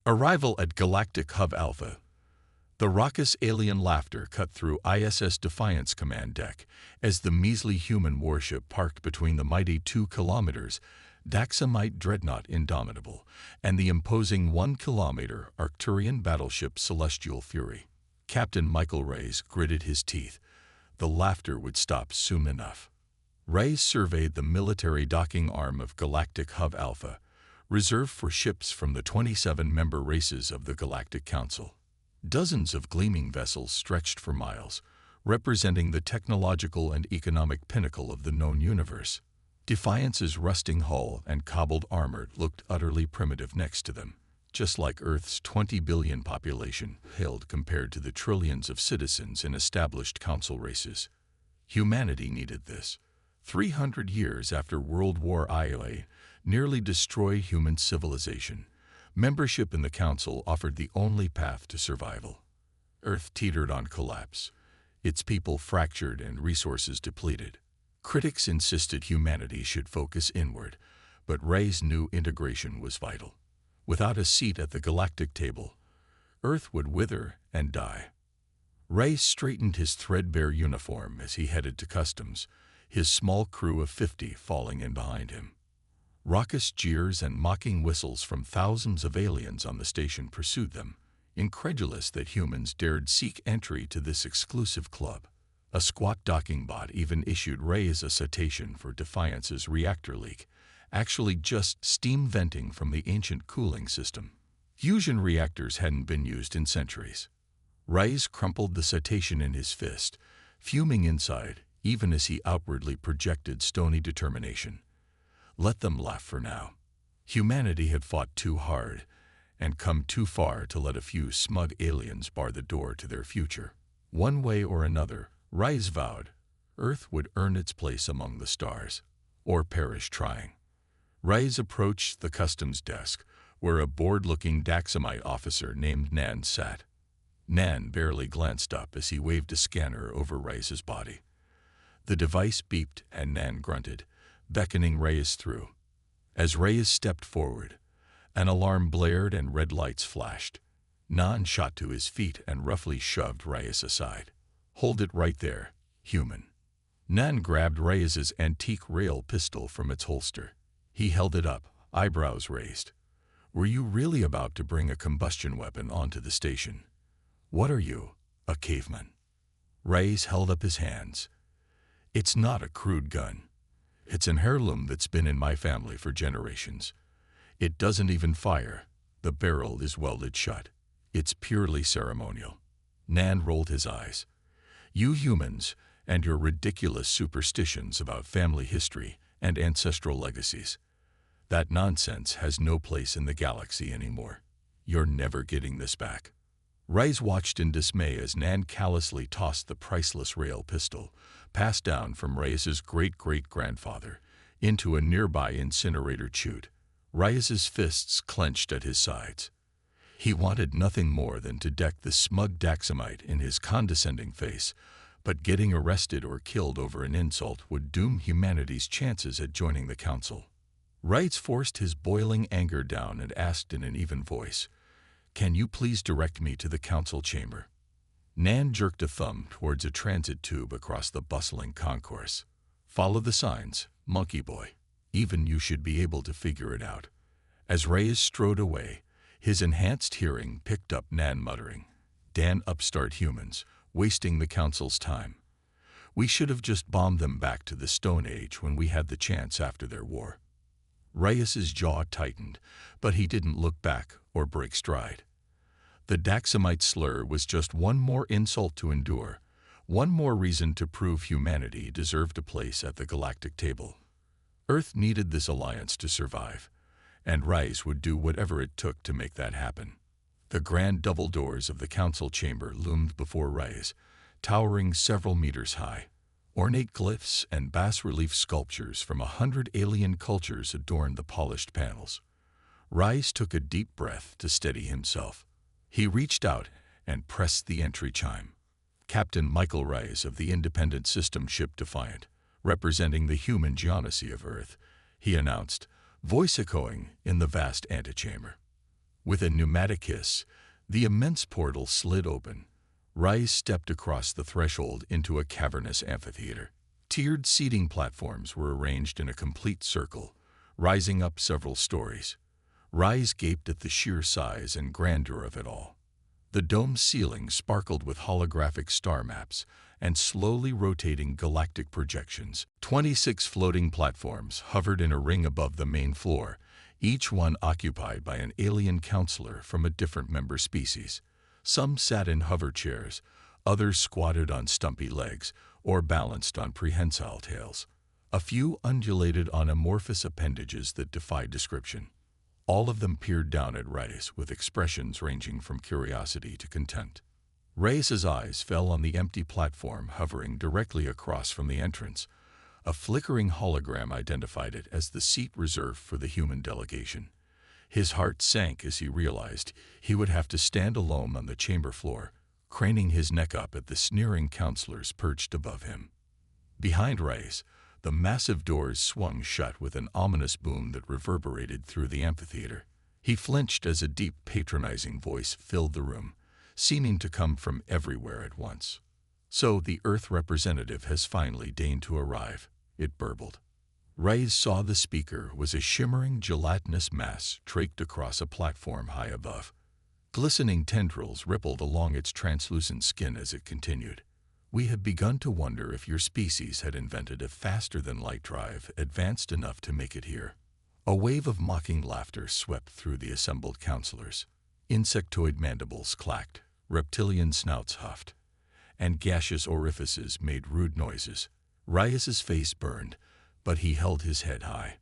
Arrival at Galactic Hub Alpha. The raucous alien laughter cut through ISS Defiance command deck as the measly human warship parked between the mighty 2 kilometers Daxamite dreadnought Indomitable and the imposing 1 kilometer Arcturian battleship Celestial Fury. Captain Michael Reyes gritted his teeth. The laughter would stop soon enough. Reyes surveyed the military docking arm of Galactic Hub Alpha, reserved for ships from the 27-member races of the Galactic Council. Dozens of gleaming vessels stretched for miles, representing the technological and economic pinnacle of the known universe. Defiance's rusting hull and cobbled armor looked utterly primitive next to them, just like Earth's 20 billion population paled compared to the trillions of citizens in established council races. Humanity needed this. 300 years after World War I nearly destroyed human civilization, membership in the Council offered the only path to survival. Earth teetered on collapse, its people fractured and resources depleted. Critics insisted humanity should focus inward, but Reyes knew integration was vital. Without a seat at the galactic table, Earth would wither and die. Reyes straightened his threadbare uniform as he headed to customs, his small crew of 50 falling in behind him. Raucous jeers and mocking whistles from thousands of aliens on the station pursued them, incredulous that humans dared seek entry to this exclusive club. A squat docking bot even issued Reyes a citation for Defiance's reactor leak, actually just steam venting from the ancient cooling system. Fusion reactors hadn't been used in centuries. Reyes crumpled the citation in his fist, fuming inside, even as he outwardly projected stony determination. Let them laugh for now. Humanity had fought too hard and come too far to let a few smug aliens bar the door to their future. One way or another, Reyes vowed, Earth would earn its place among the stars, or perish trying. Reyes approached the customs desk, where a bored-looking Daxamite officer named Nan sat. Nan barely glanced up as he waved a scanner over Reyes's body. The device beeped and Nan grunted, beckoning Reyes through. As Reyes stepped forward, an alarm blared and red lights flashed. Nan shot to his feet and roughly shoved Reyes aside. Hold it right there, human. Nan grabbed Reyes's antique rail pistol from its holster. He held it up, eyebrows raised. Were you really about to bring a combustion weapon onto the station? What are you, a caveman? Reyes held up his hands. It's not a crude gun. It's an heirloom that's been in my family for generations. It doesn't even fire. The barrel is welded shut. It's purely ceremonial. Nan rolled his eyes. You humans and your ridiculous superstitions about family history and ancestral legacies. That nonsense has no place in the galaxy anymore. You're never getting this back. Reyes watched in dismay as Nan callously tossed the priceless rail pistol, passed down from Reyes's great-great-grandfather, into a nearby incinerator chute. Reyes's fists clenched at his sides. He wanted nothing more than to deck the smug Daxamite in his condescending face, but getting arrested or killed over an insult would doom humanity's chances at joining the Council. Reyes forced his boiling anger down and asked in an even voice, Can you please direct me to the Council chamber? Nan jerked a thumb towards a transit tube across the bustling concourse. Follow the signs, monkey boy. Even you should be able to figure it out. As Reyes strode away, his enhanced hearing picked up Nan muttering, Damn upstart humans, wasting the Council's time. We should have just bombed them back to the Stone Age when we had the chance after their war. Reyes's jaw tightened, but he didn't look back or break stride. The Daxamite slur was just one more insult to endure, one more reason to prove humanity deserved a place at the galactic table. Earth needed this alliance to survive, and Reyes would do whatever it took to make that happen. The grand double doors of the Council chamber loomed before Reyes, towering several meters high. Ornate glyphs and bas-relief sculptures from 100 alien cultures adorned the polished panels. Reyes took a deep breath to steady himself. He reached out and pressed the entry chime. Captain Michael Reyes of the independent system ship Defiant, representing the human geodesy of Earth, he announced, voice echoing in the vast antechamber. With a pneumatic hiss, the immense portal slid open. Rais stepped across the threshold into a cavernous amphitheater. Tiered seating platforms were arranged in a complete circle, rising up several stories. Rais gaped at the sheer size and grandeur of it all. The domed ceiling sparkled with holographic star maps and slowly rotating galactic projections. 26 floating platforms hovered in a ring above the main floor, each one occupied by an alien counselor from a different member species. Some sat in hover chairs, others squatted on stumpy legs or balanced on prehensile tails. A few undulated on amorphous appendages that defied description. All of them peered down at Rais with expressions ranging from curiosity to contempt. Rais's eyes fell on the empty platform hovering directly across from the entrance. A flickering hologram identified it as the seat reserved for the human delegation. His heart sank as he realized he would have to stand alone on the chamber floor, craning his neck up at the sneering counselors perched above him. Behind Rais, the massive doors swung shut with an ominous boom that reverberated through the amphitheater. He flinched as a deep, patronizing voice filled the room, seeming to come from everywhere at once. "So the Earth representative has finally deigned to arrive," it burbled. Rais saw the speaker was a shimmering gelatinous mass draped across a platform high above. Glistening tendrils rippled along its translucent skin as it continued. "We have begun to wonder if your species had invented a faster-than-light drive advanced enough to make it here." A wave of mocking laughter swept through the assembled counselors. Insectoid mandibles clacked, reptilian snouts huffed, and gaseous orifices made rude noises. Rais's face burned, but he held his head high.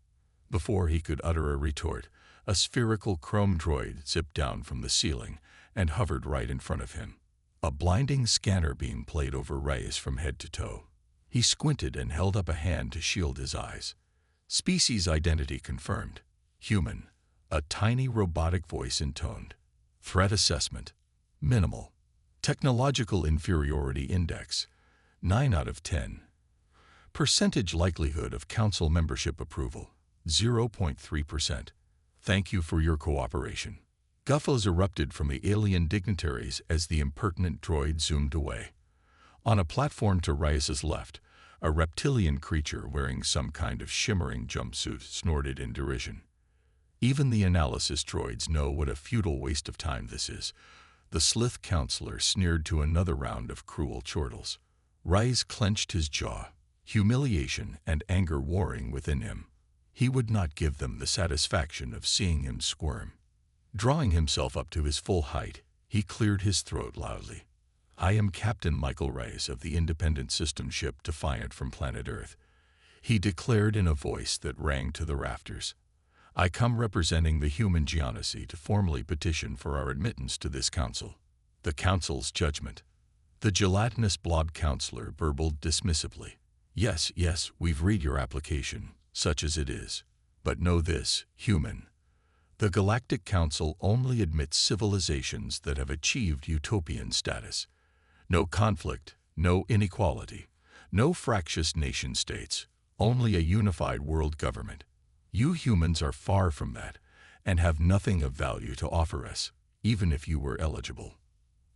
Before he could utter a retort, a spherical chrome droid zipped down from the ceiling and hovered right in front of him. A blinding scanner beam played over Rais from head to toe. He squinted and held up a hand to shield his eyes. Species identity confirmed. Human. A tiny robotic voice intoned. Threat assessment. Minimal. Technological inferiority index. 9 out of 10. Percentage likelihood of council membership approval. 0.3%. Thank you for your cooperation. Guffos erupted from the alien dignitaries as the impertinent droid zoomed away. On a platform to Rais's left, a reptilian creature wearing some kind of shimmering jumpsuit snorted in derision. "Even the analysis droids know what a futile waste of time this is." The Slith counselor sneered to another round of cruel chortles. Rais clenched his jaw, humiliation and anger warring within him. He would not give them the satisfaction of seeing him squirm. Drawing himself up to his full height, he cleared his throat loudly. "I am Captain Michael Rais of the independent system ship Defiant from planet Earth," he declared in a voice that rang to the rafters. "I come representing the human geonocy to formally petition for our admittance to this council." The council's judgment. The gelatinous blob counselor burbled dismissively. Yes, we've read your application, such as it is. But know this, human. The Galactic Council only admits civilizations that have achieved utopian status. No conflict, no inequality, no fractious nation-states, only a unified world government. You humans are far from that, and have nothing of value to offer us, even if you were eligible.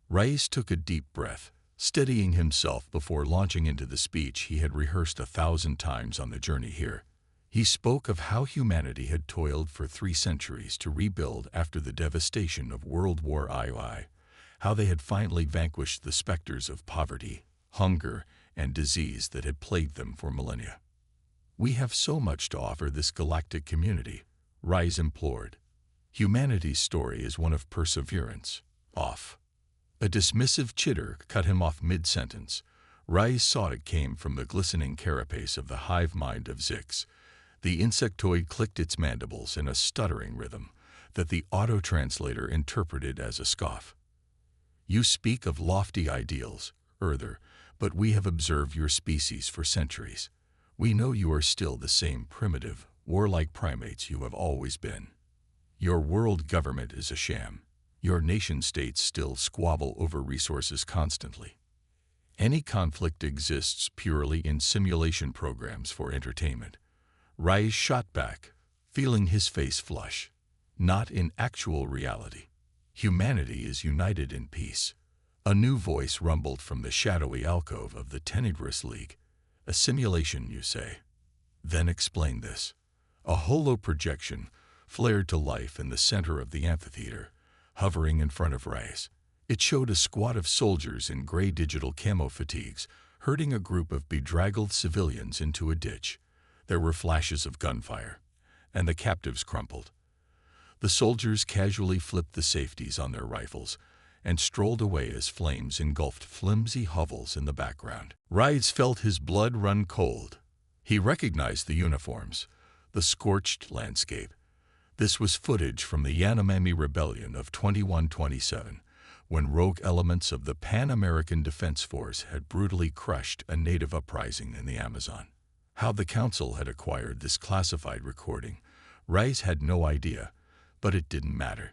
Rais took a deep breath, steadying himself before launching into the speech he had rehearsed 1,000 times on the journey here. He spoke of how humanity had toiled for 3 centuries to rebuild after the devastation of World War II, how they had finally vanquished the specters of poverty, hunger, and disease that had plagued them for millennia. "We have so much to offer this galactic community," Rais implored. "Humanity's story is one of perseverance." Off. A dismissive chitter cut him off mid-sentence. Rais saw it came from the glistening carapace of the hive mind of Zix. The insectoid clicked its mandibles in a stuttering rhythm that the auto-translator interpreted as a scoff. "You speak of lofty ideals, Earther, but we have observed your species for centuries. We know you are still the same primitive, warlike primates you have always been. Your world government is a sham. Your nation-states still squabble over resources constantly. Any conflict exists purely in simulation programs for entertainment." Rais shot back, feeling his face flush. "Not in actual reality." Humanity is united in peace. A new voice rumbled from the shadowy alcove of the Tenebrous League. A simulation, you say? Then explain this. A holo projection flared to life in the center of the amphitheater, hovering in front of Reyes. It showed a squad of soldiers in gray digital camo fatigues herding a group of bedraggled civilians into a ditch. There were flashes of gunfire, and the captives crumpled. The soldiers casually flipped the safeties on their rifles and strolled away as flames engulfed flimsy hovels in the background. Reyes felt his blood run cold. He recognized the uniforms, the scorched landscape. This was footage from the Yanomami Rebellion of 2127, when rogue elements of the Pan-American Defense Force had brutally crushed a native uprising in the Amazon. How the Council had acquired this classified recording, Reyes had no idea, but it didn't matter.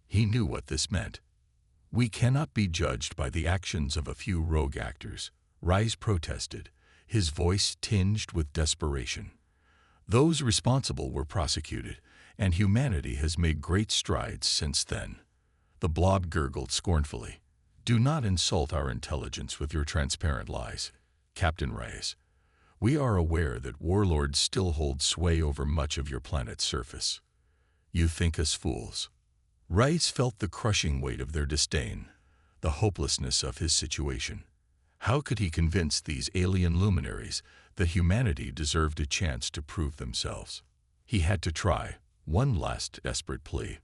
He knew what this meant. We cannot be judged by the actions of a few rogue actors, Reyes protested, his voice tinged with desperation. Those responsible were prosecuted, and humanity has made great strides since then. The blob gurgled scornfully. Do not insult our intelligence with your transparent lies, Captain Reyes. We are aware that warlords still hold sway over much of your planet's surface. You think us fools. Reyes felt the crushing weight of their disdain, the hopelessness of his situation. How could he convince these alien luminaries that humanity deserved a chance to prove themselves? He had to try one last desperate plea.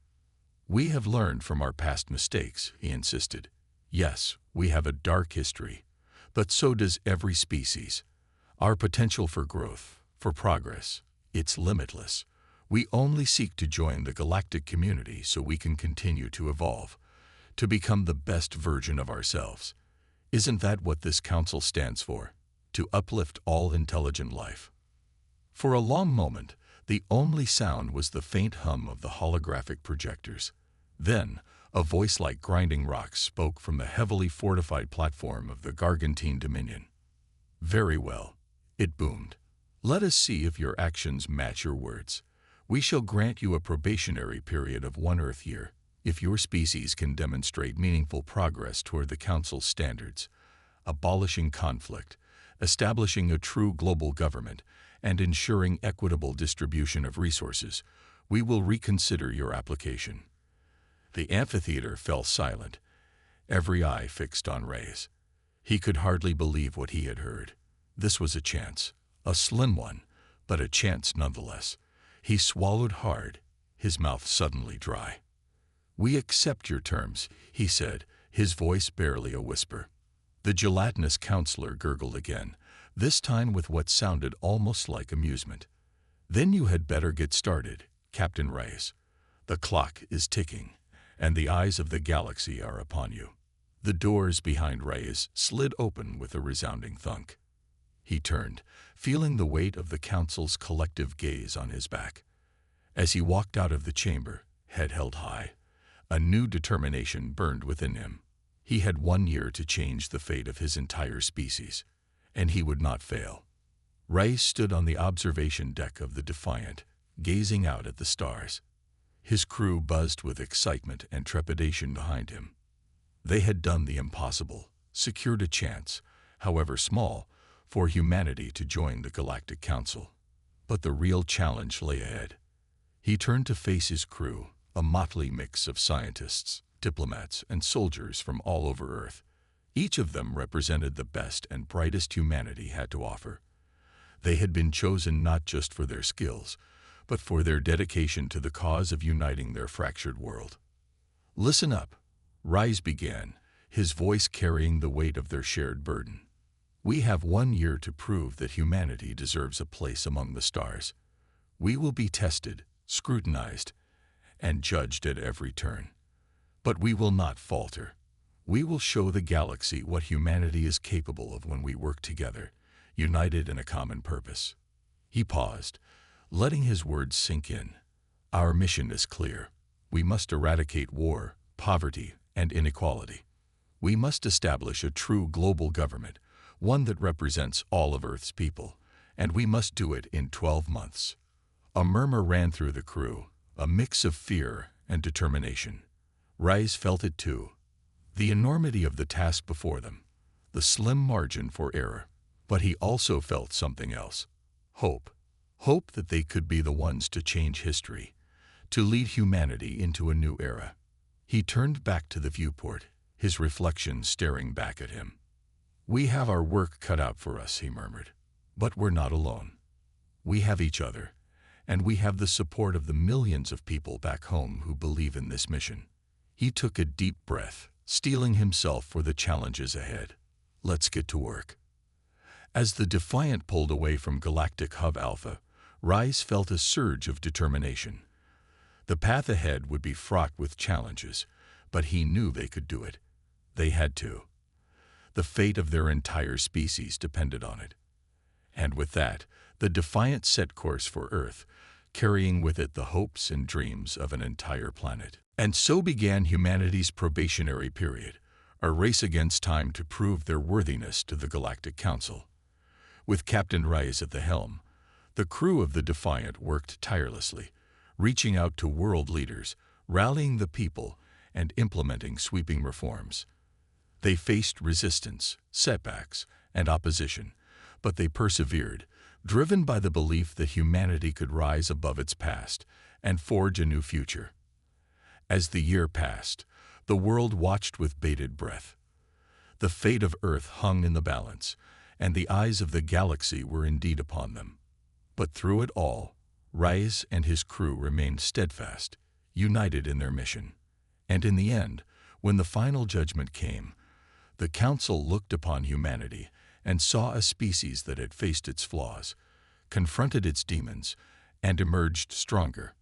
We have learned from our past mistakes, he insisted. Yes, we have a dark history, but so does every species. Our potential for growth, for progress, it's limitless. We only seek to join the galactic community so we can continue to evolve, to become the best version of ourselves. Isn't that what this council stands for? To uplift all intelligent life. For a long moment, the only sound was the faint hum of the holographic projectors. Then, a voice like grinding rocks spoke from the heavily fortified platform of the Gargantine Dominion. Very well, it boomed. Let us see if your actions match your words. We shall grant you a probationary period of 1 Earth year, if your species can demonstrate meaningful progress toward the Council's standards, abolishing conflict, establishing a true global government, and ensuring equitable distribution of resources. We will reconsider your application. The amphitheater fell silent, every eye fixed on Reyes. He could hardly believe what he had heard. This was a chance, a slim one, but a chance nonetheless. He swallowed hard, his mouth suddenly dry. We accept your terms, he said, his voice barely a whisper. The gelatinous counselor gurgled again, this time with what sounded almost like amusement. Then you had better get started, Captain Reyes. The clock is ticking, and the eyes of the galaxy are upon you. The doors behind Reyes slid open with a resounding thunk. He turned, feeling the weight of the Council's collective gaze on his back. As he walked out of the chamber, head held high, a new determination burned within him. He had 1 year to change the fate of his entire species, and he would not fail. Reyes stood on the observation deck of the Defiant, gazing out at the stars. His crew buzzed with excitement and trepidation behind him. They had done the impossible, secured a chance, however small, for humanity to join the Galactic Council. But the real challenge lay ahead. He turned to face his crew, a motley mix of scientists, diplomats, and soldiers from all over Earth. Each of them represented the best and brightest humanity had to offer. They had been chosen not just for their skills, but for their dedication to the cause of uniting their fractured world. Listen up, Reyes began, his voice carrying the weight of their shared burden. We have 1 year to prove that humanity deserves a place among the stars. We will be tested, scrutinized, and judged at every turn. But we will not falter. We will show the galaxy what humanity is capable of when we work together, united in a common purpose. He paused, letting his words sink in. Our mission is clear. We must eradicate war, poverty, and inequality. We must establish a true global government, one that represents all of Earth's people, and we must do it in 12 months. A murmur ran through the crew, a mix of fear and determination. Rais felt it too. The enormity of the task before them, the slim margin for error. But he also felt something else. Hope. Hope that they could be the ones to change history, to lead humanity into a new era. He turned back to the viewport, his reflection staring back at him. "We have our work cut out for us," he murmured. "But we're not alone. We have each other, and we have the support of the millions of people back home who believe in this mission." He took a deep breath, steeling himself for the challenges ahead. "Let's get to work." As the Defiant pulled away from Galactic Hub Alpha, Rais felt a surge of determination. The path ahead would be fraught with challenges, but he knew they could do it. They had to. The fate of their entire species depended on it. And with that, the Defiant set course for Earth, carrying with it the hopes and dreams of an entire planet. And so began humanity's probationary period, a race against time to prove their worthiness to the Galactic Council. With Captain Rais at the helm, the crew of the Defiant worked tirelessly, reaching out to world leaders, rallying the people, and implementing sweeping reforms. They faced resistance, setbacks, and opposition, but they persevered, driven by the belief that humanity could rise above its past and forge a new future. As the year passed, the world watched with bated breath. The fate of Earth hung in the balance, and the eyes of the galaxy were indeed upon them. But through it all, Rais and his crew remained steadfast, united in their mission. And in the end, when the final judgment came, the Council looked upon humanity and saw a species that had faced its flaws, confronted its demons, and emerged stronger.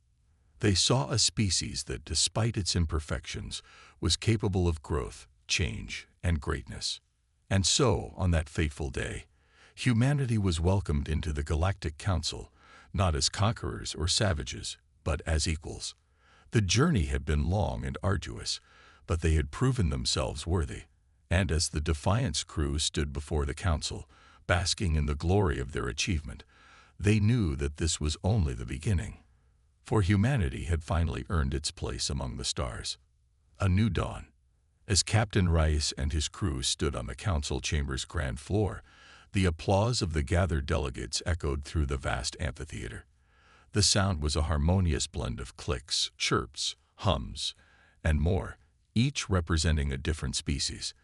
They saw a species that, despite its imperfections, was capable of growth, change, and greatness. And so, on that fateful day, humanity was welcomed into the Galactic Council, not as conquerors or savages, but as equals. The journey had been long and arduous, but they had proven themselves worthy. And as the Defiance crew stood before the Council, basking in the glory of their achievement, they knew that this was only the beginning. For humanity had finally earned its place among the stars. A new dawn. As Captain Rais and his crew stood on the Council chamber's grand floor, the applause of the gathered delegates echoed through the vast amphitheater. The sound was a harmonious blend of clicks, chirps, hums, and more, each representing a different species.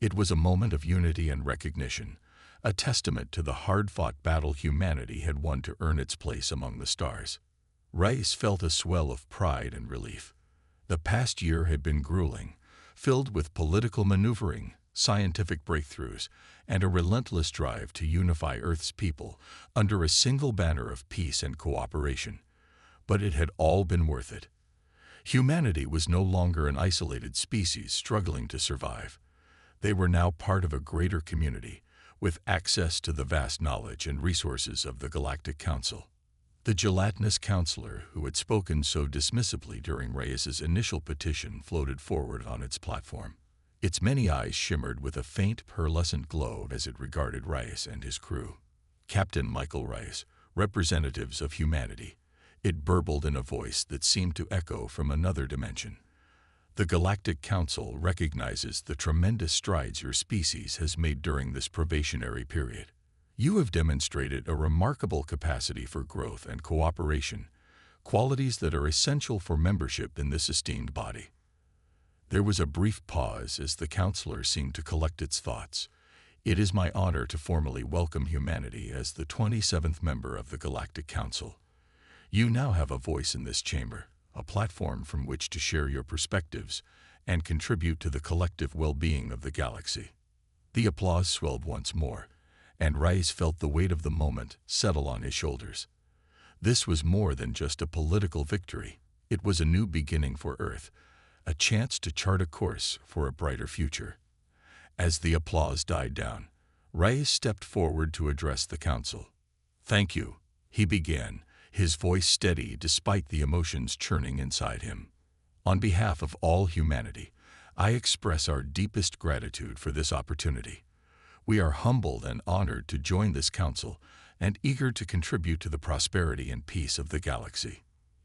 It was a moment of unity and recognition, a testament to the hard-fought battle humanity had won to earn its place among the stars. Rais felt a swell of pride and relief. The past year had been grueling, filled with political maneuvering, scientific breakthroughs, and a relentless drive to unify Earth's people under a single banner of peace and cooperation. But it had all been worth it. Humanity was no longer an isolated species struggling to survive. They were now part of a greater community, with access to the vast knowledge and resources of the Galactic Council. The gelatinous counselor who had spoken so dismissively during Rais's initial petition floated forward on its platform. Its many eyes shimmered with a faint pearlescent glow as it regarded Rais and his crew. "Captain Michael Rais, representatives of humanity," it burbled in a voice that seemed to echo from another dimension. "The Galactic Council recognizes the tremendous strides your species has made during this probationary period. You have demonstrated a remarkable capacity for growth and cooperation, qualities that are essential for membership in this esteemed body." There was a brief pause as the counselor seemed to collect its thoughts. "It is my honor to formally welcome humanity as the 27th member of the Galactic Council. You now have a voice in this chamber, a platform from which to share your perspectives and contribute to the collective well-being of the galaxy." The applause swelled once more, and Rais felt the weight of the moment settle on his shoulders. This was more than just a political victory. It was a new beginning for Earth, a chance to chart a course for a brighter future. As the applause died down, Rais stepped forward to address the council. "Thank you," he began, his voice steady despite the emotions churning inside him. "On behalf of all humanity, I express our deepest gratitude for this opportunity. We are humbled and honored to join this council and eager to contribute to the prosperity and peace of the galaxy."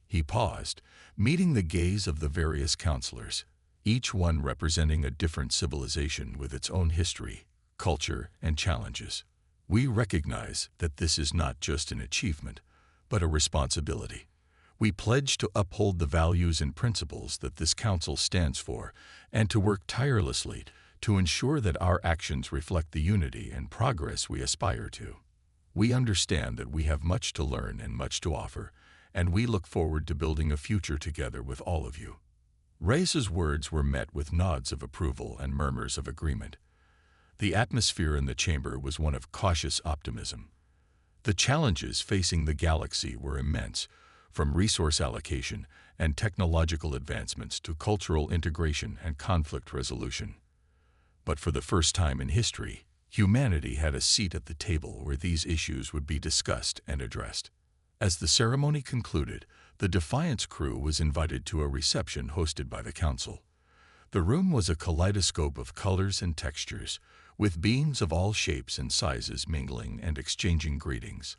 He paused, meeting the gaze of the various counselors. each one representing a different civilization with its own history, culture, and challenges. We recognize that this is not just an achievement, but a responsibility. We pledge to uphold the values and principles that this Council stands for and to work tirelessly to ensure that our actions reflect the unity and progress we aspire to. We understand that we have much to learn and much to offer, and we look forward to building a future together with all of you. Reyes's words were met with nods of approval and murmurs of agreement. The atmosphere in the chamber was one of cautious optimism. The challenges facing the galaxy were immense, from resource allocation and technological advancements to cultural integration and conflict resolution. But for the first time in history, humanity had a seat at the table where these issues would be discussed and addressed. As the ceremony concluded, the Defiance crew was invited to a reception hosted by the Council. The room was a kaleidoscope of colors and textures, with beings of all shapes and sizes mingling and exchanging greetings.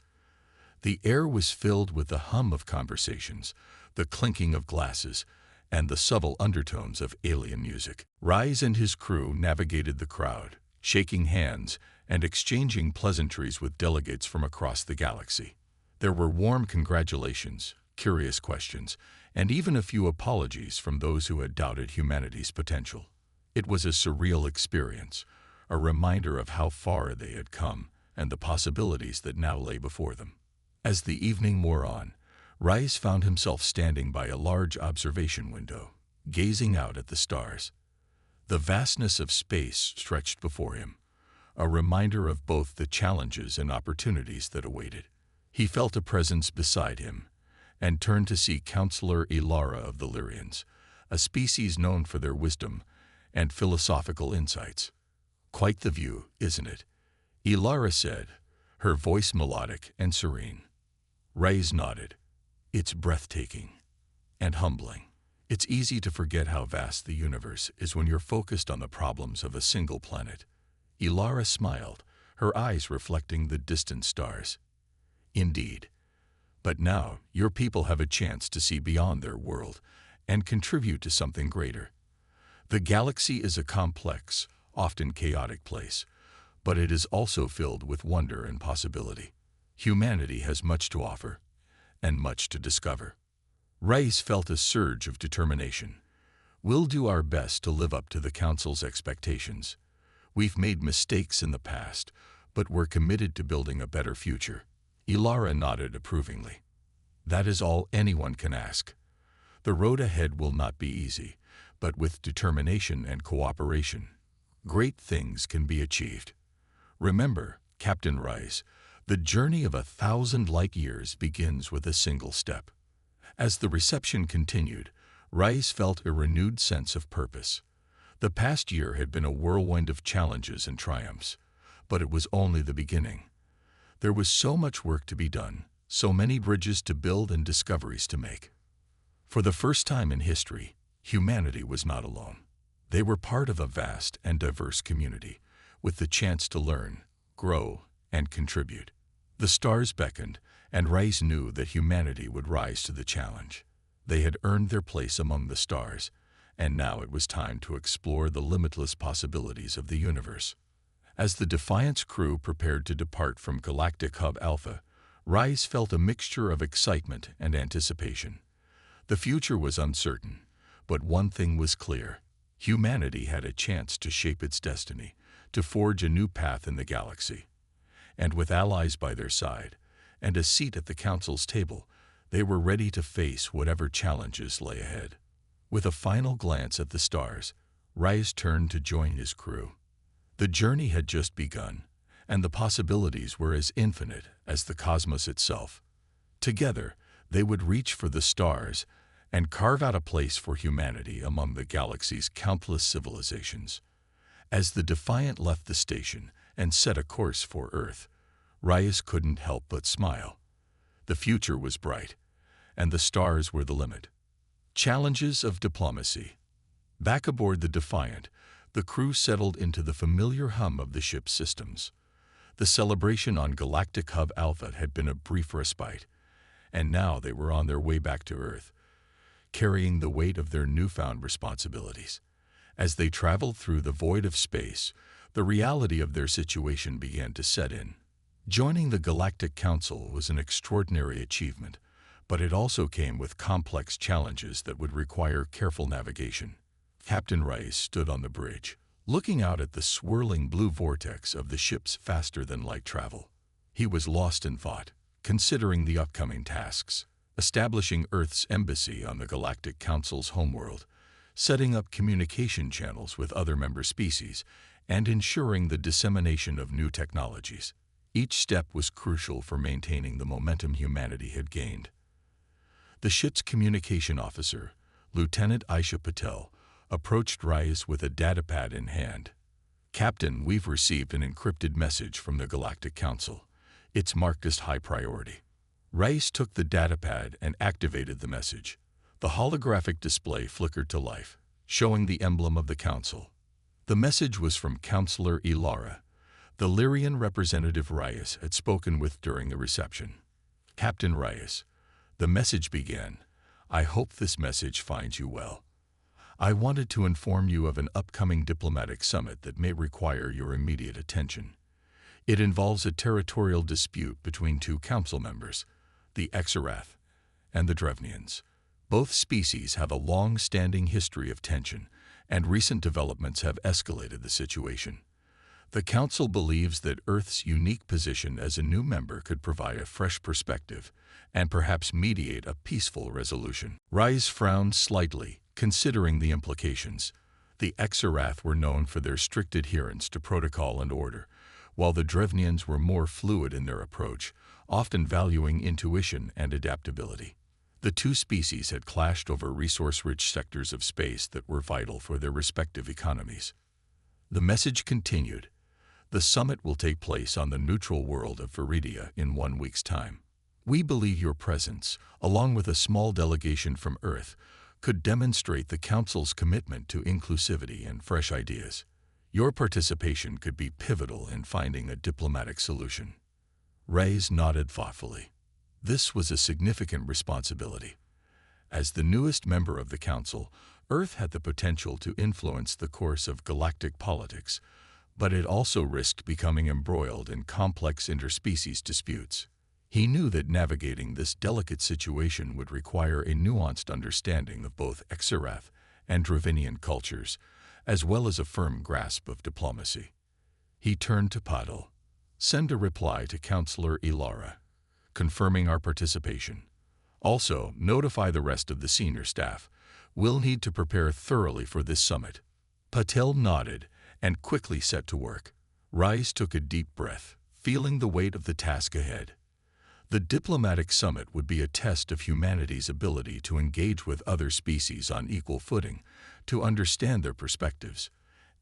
The air was filled with the hum of conversations, the clinking of glasses, and the subtle undertones of alien music. Reyes and his crew navigated the crowd, shaking hands and exchanging pleasantries with delegates from across the galaxy. There were warm congratulations, curious questions, and even a few apologies from those who had doubted humanity's potential. It was a surreal experience, a reminder of how far they had come and the possibilities that now lay before them. As the evening wore on, Reyes found himself standing by a large observation window, gazing out at the stars. The vastness of space stretched before him, a reminder of both the challenges and opportunities that awaited. He felt a presence beside him, and turned to see Counselor Ilara of the Lyrians, a species known for their wisdom and philosophical insights. "Quite the view, isn't it?" Ilara said, her voice melodic and serene. Reyes nodded. "It's breathtaking and humbling. It's easy to forget how vast the universe is when you're focused on the problems of a single planet." Ilara smiled, her eyes reflecting the distant stars. "Indeed. But now your people have a chance to see beyond their world and contribute to something greater. The galaxy is a complex, often chaotic place, but it is also filled with wonder and possibility. Humanity has much to offer and much to discover." Reyes felt a surge of determination. "We'll do our best to live up to the Council's expectations. We've made mistakes in the past, but we're committed to building a better future." Ilara nodded approvingly. "That is all anyone can ask. The road ahead will not be easy, but with determination and cooperation, great things can be achieved. Remember, Captain Reyes, the journey of 1,000 light years begins with a single step." As the reception continued, Reyes felt a renewed sense of purpose. The past year had been a whirlwind of challenges and triumphs, but it was only the beginning. There was so much work to be done, so many bridges to build and discoveries to make. For the first time in history, humanity was not alone. They were part of a vast and diverse community, with the chance to learn, grow, and contribute. The stars beckoned, and Reyes knew that humanity would rise to the challenge. They had earned their place among the stars, and now it was time to explore the limitless possibilities of the universe. As the Defiance crew prepared to depart from Galactic Hub Alpha, Reyes felt a mixture of excitement and anticipation. The future was uncertain, but one thing was clear: humanity had a chance to shape its destiny, to forge a new path in the galaxy. And with allies by their side, and a seat at the Council's table, they were ready to face whatever challenges lay ahead. With a final glance at the stars, Reyes turned to join his crew. The journey had just begun, and the possibilities were as infinite as the cosmos itself. Together, they would reach for the stars and carve out a place for humanity among the galaxy's countless civilizations. As the Defiant left the station and set a course for Earth, Reyes couldn't help but smile. The future was bright, and the stars were the limit. Challenges of diplomacy. Back aboard the Defiant, the crew settled into the familiar hum of the ship's systems. The celebration on Galactic Hub Alpha had been a brief respite, and now they were on their way back to Earth, carrying the weight of their newfound responsibilities. As they traveled through the void of space, the reality of their situation began to set in. Joining the Galactic Council was an extraordinary achievement, but it also came with complex challenges that would require careful navigation. Captain Rice stood on the bridge, looking out at the swirling blue vortex of the ship's faster-than-light travel. He was lost in thought, considering the upcoming tasks: establishing Earth's embassy on the Galactic Council's homeworld, setting up communication channels with other member species, and ensuring the dissemination of new technologies. Each step was crucial for maintaining the momentum humanity had gained. The ship's communication officer, Lieutenant Aisha Patel, approached Rice with a datapad in hand. "Captain, we've received an encrypted message from the Galactic Council. It's marked as high priority." Rice took the datapad and activated the message. The holographic display flickered to life, showing the emblem of the Council. The message was from Counselor Ilara, the Lyrian representative Rice had spoken with during the reception. "Captain Rice," the message began, "I hope this message finds you well. I wanted to inform you of an upcoming diplomatic summit that may require your immediate attention. It involves a territorial dispute between two council members, the Exarath and the Drevnians. Both species have a long-standing history of tension, and recent developments have escalated the situation. The Council believes that Earth's unique position as a new member could provide a fresh perspective and perhaps mediate a peaceful resolution." Rice frowned slightly, considering the implications. The Exarath were known for their strict adherence to protocol and order, while the Drevnians were more fluid in their approach, often valuing intuition and adaptability. The two species had clashed over resource-rich sectors of space that were vital for their respective economies. The message continued: "The summit will take place on the neutral world of Viridia in 1 week's time. We believe your presence, along with a small delegation from Earth, could demonstrate the Council's commitment to inclusivity and fresh ideas. Your participation could be pivotal in finding a diplomatic solution." Rice nodded thoughtfully. This was a significant responsibility. As the newest member of the Council, Earth had the potential to influence the course of galactic politics, but it also risked becoming embroiled in complex interspecies disputes. He knew that navigating this delicate situation would require a nuanced understanding of both Exarath and Dravinian cultures, as well as a firm grasp of diplomacy. He turned to Patel. "Send a reply to Counselor Ilara, confirming our participation. Also, notify the rest of the senior staff. We'll need to prepare thoroughly for this summit." Patel nodded and quickly set to work. Rice took a deep breath, feeling the weight of the task ahead. The diplomatic summit would be a test of humanity's ability to engage with other species on equal footing, to understand their perspectives,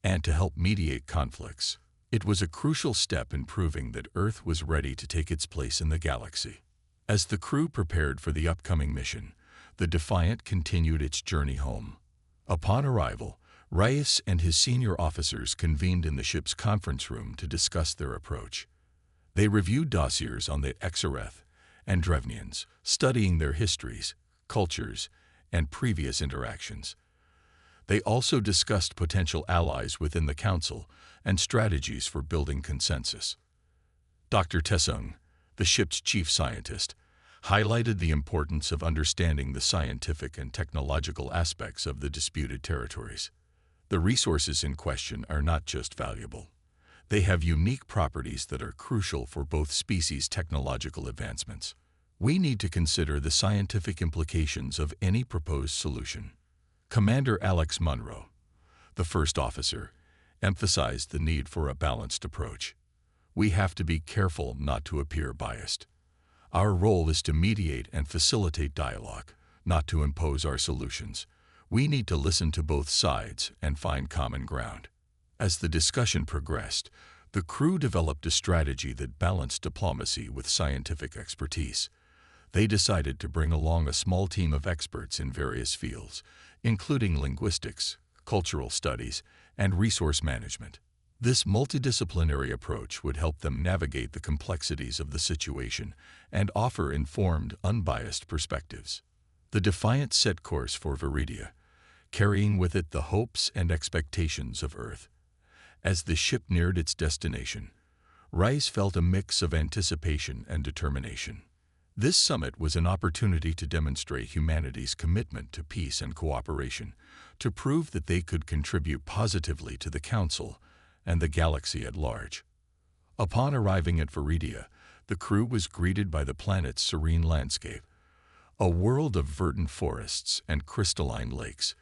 and to help mediate conflicts. It was a crucial step in proving that Earth was ready to take its place in the galaxy. As the crew prepared for the upcoming mission, the Defiant continued its journey home. Upon arrival, Rice and his senior officers convened in the ship's conference room to discuss their approach. They reviewed dossiers on the Exarath and Drevnians, studying their histories, cultures, and previous interactions. They also discussed potential allies within the Council and strategies for building consensus. Dr. Tesung, the ship's chief scientist, highlighted the importance of understanding the scientific and technological aspects of the disputed territories. The resources in question are not just valuable. They have unique properties that are crucial for both species' technological advancements. We need to consider the scientific implications of any proposed solution. Commander Alex Munro, the first officer, emphasized the need for a balanced approach. We have to be careful not to appear biased. Our role is to mediate and facilitate dialogue, not to impose our solutions. We need to listen to both sides and find common ground. As the discussion progressed, the crew developed a strategy that balanced diplomacy with scientific expertise. They decided to bring along a small team of experts in various fields, including linguistics, cultural studies, and resource management. This multidisciplinary approach would help them navigate the complexities of the situation and offer informed, unbiased perspectives. The Defiant set course for Viridia, carrying with it the hopes and expectations of Earth. As the ship neared its destination, Rice felt a mix of anticipation and determination. This summit was an opportunity to demonstrate humanity's commitment to peace and cooperation, to prove that they could contribute positively to the Council and the galaxy at large. Upon arriving at Viridia, the crew was greeted by the planet's serene landscape, a world of verdant forests and crystalline lakes,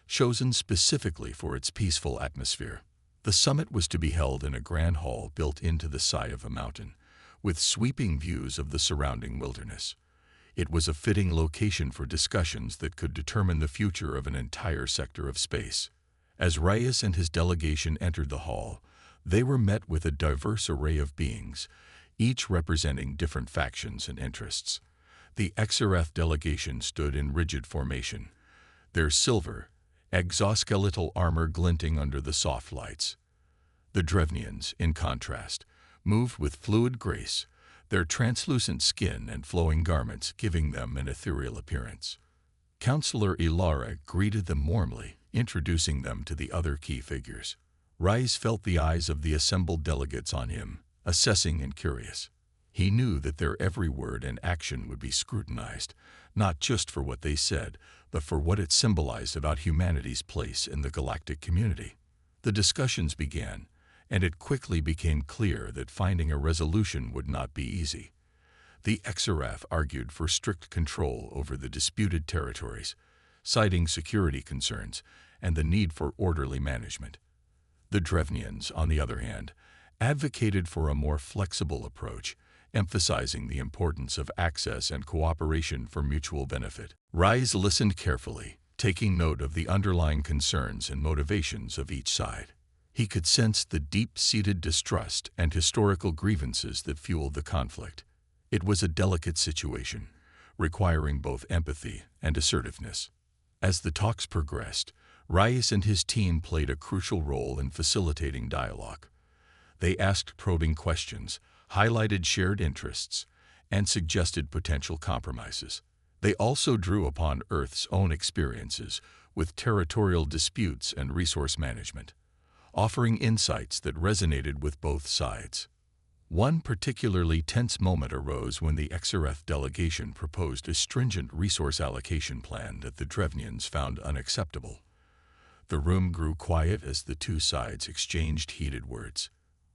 chosen specifically for its peaceful atmosphere. The summit was to be held in a grand hall built into the side of a mountain, with sweeping views of the surrounding wilderness. It was a fitting location for discussions that could determine the future of an entire sector of space. As Reyes and his delegation entered the hall, they were met with a diverse array of beings, each representing different factions and interests. The Exareth delegation stood in rigid formation, their silver, exoskeletal armor glinting under the soft lights. The Drevnians, in contrast, moved with fluid grace, their translucent skin and flowing garments giving them an ethereal appearance. Counselor Ilara greeted them warmly, introducing them to the other key figures. Rice felt the eyes of the assembled delegates on him, assessing and curious. He knew that their every word and action would be scrutinized, not just for what they said, but for what it symbolized about humanity's place in the galactic community. The discussions began, and it quickly became clear that finding a resolution would not be easy. The Exareth argued for strict control over the disputed territories, citing security concerns and the need for orderly management. The Drevnians, on the other hand, advocated for a more flexible approach, emphasizing the importance of access and cooperation for mutual benefit. Rice listened carefully, taking note of the underlying concerns and motivations of each side. He could sense the deep-seated distrust and historical grievances that fueled the conflict. It was a delicate situation, requiring both empathy and assertiveness. As the talks progressed, Rice and his team played a crucial role in facilitating dialogue. They asked probing questions, highlighted shared interests, and suggested potential compromises. They also drew upon Earth's own experiences with territorial disputes and resource management, offering insights that resonated with both sides. One particularly tense moment arose when the Exareth delegation proposed a stringent resource allocation plan that the Drevnians found unacceptable. The room grew quiet as the two sides exchanged heated words.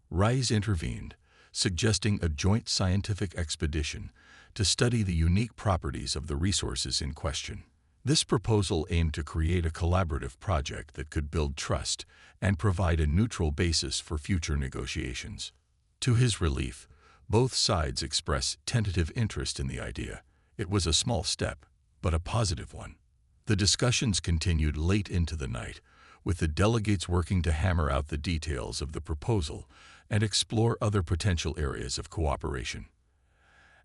Rice intervened, suggesting a joint scientific expedition to study the unique properties of the resources in question. This proposal aimed to create a collaborative project that could build trust and provide a neutral basis for future negotiations. To his relief, both sides expressed tentative interest in the idea. It was a small step, but a positive one. The discussions continued late into the night, with the delegates working to hammer out the details of the proposal and explore other potential areas of cooperation.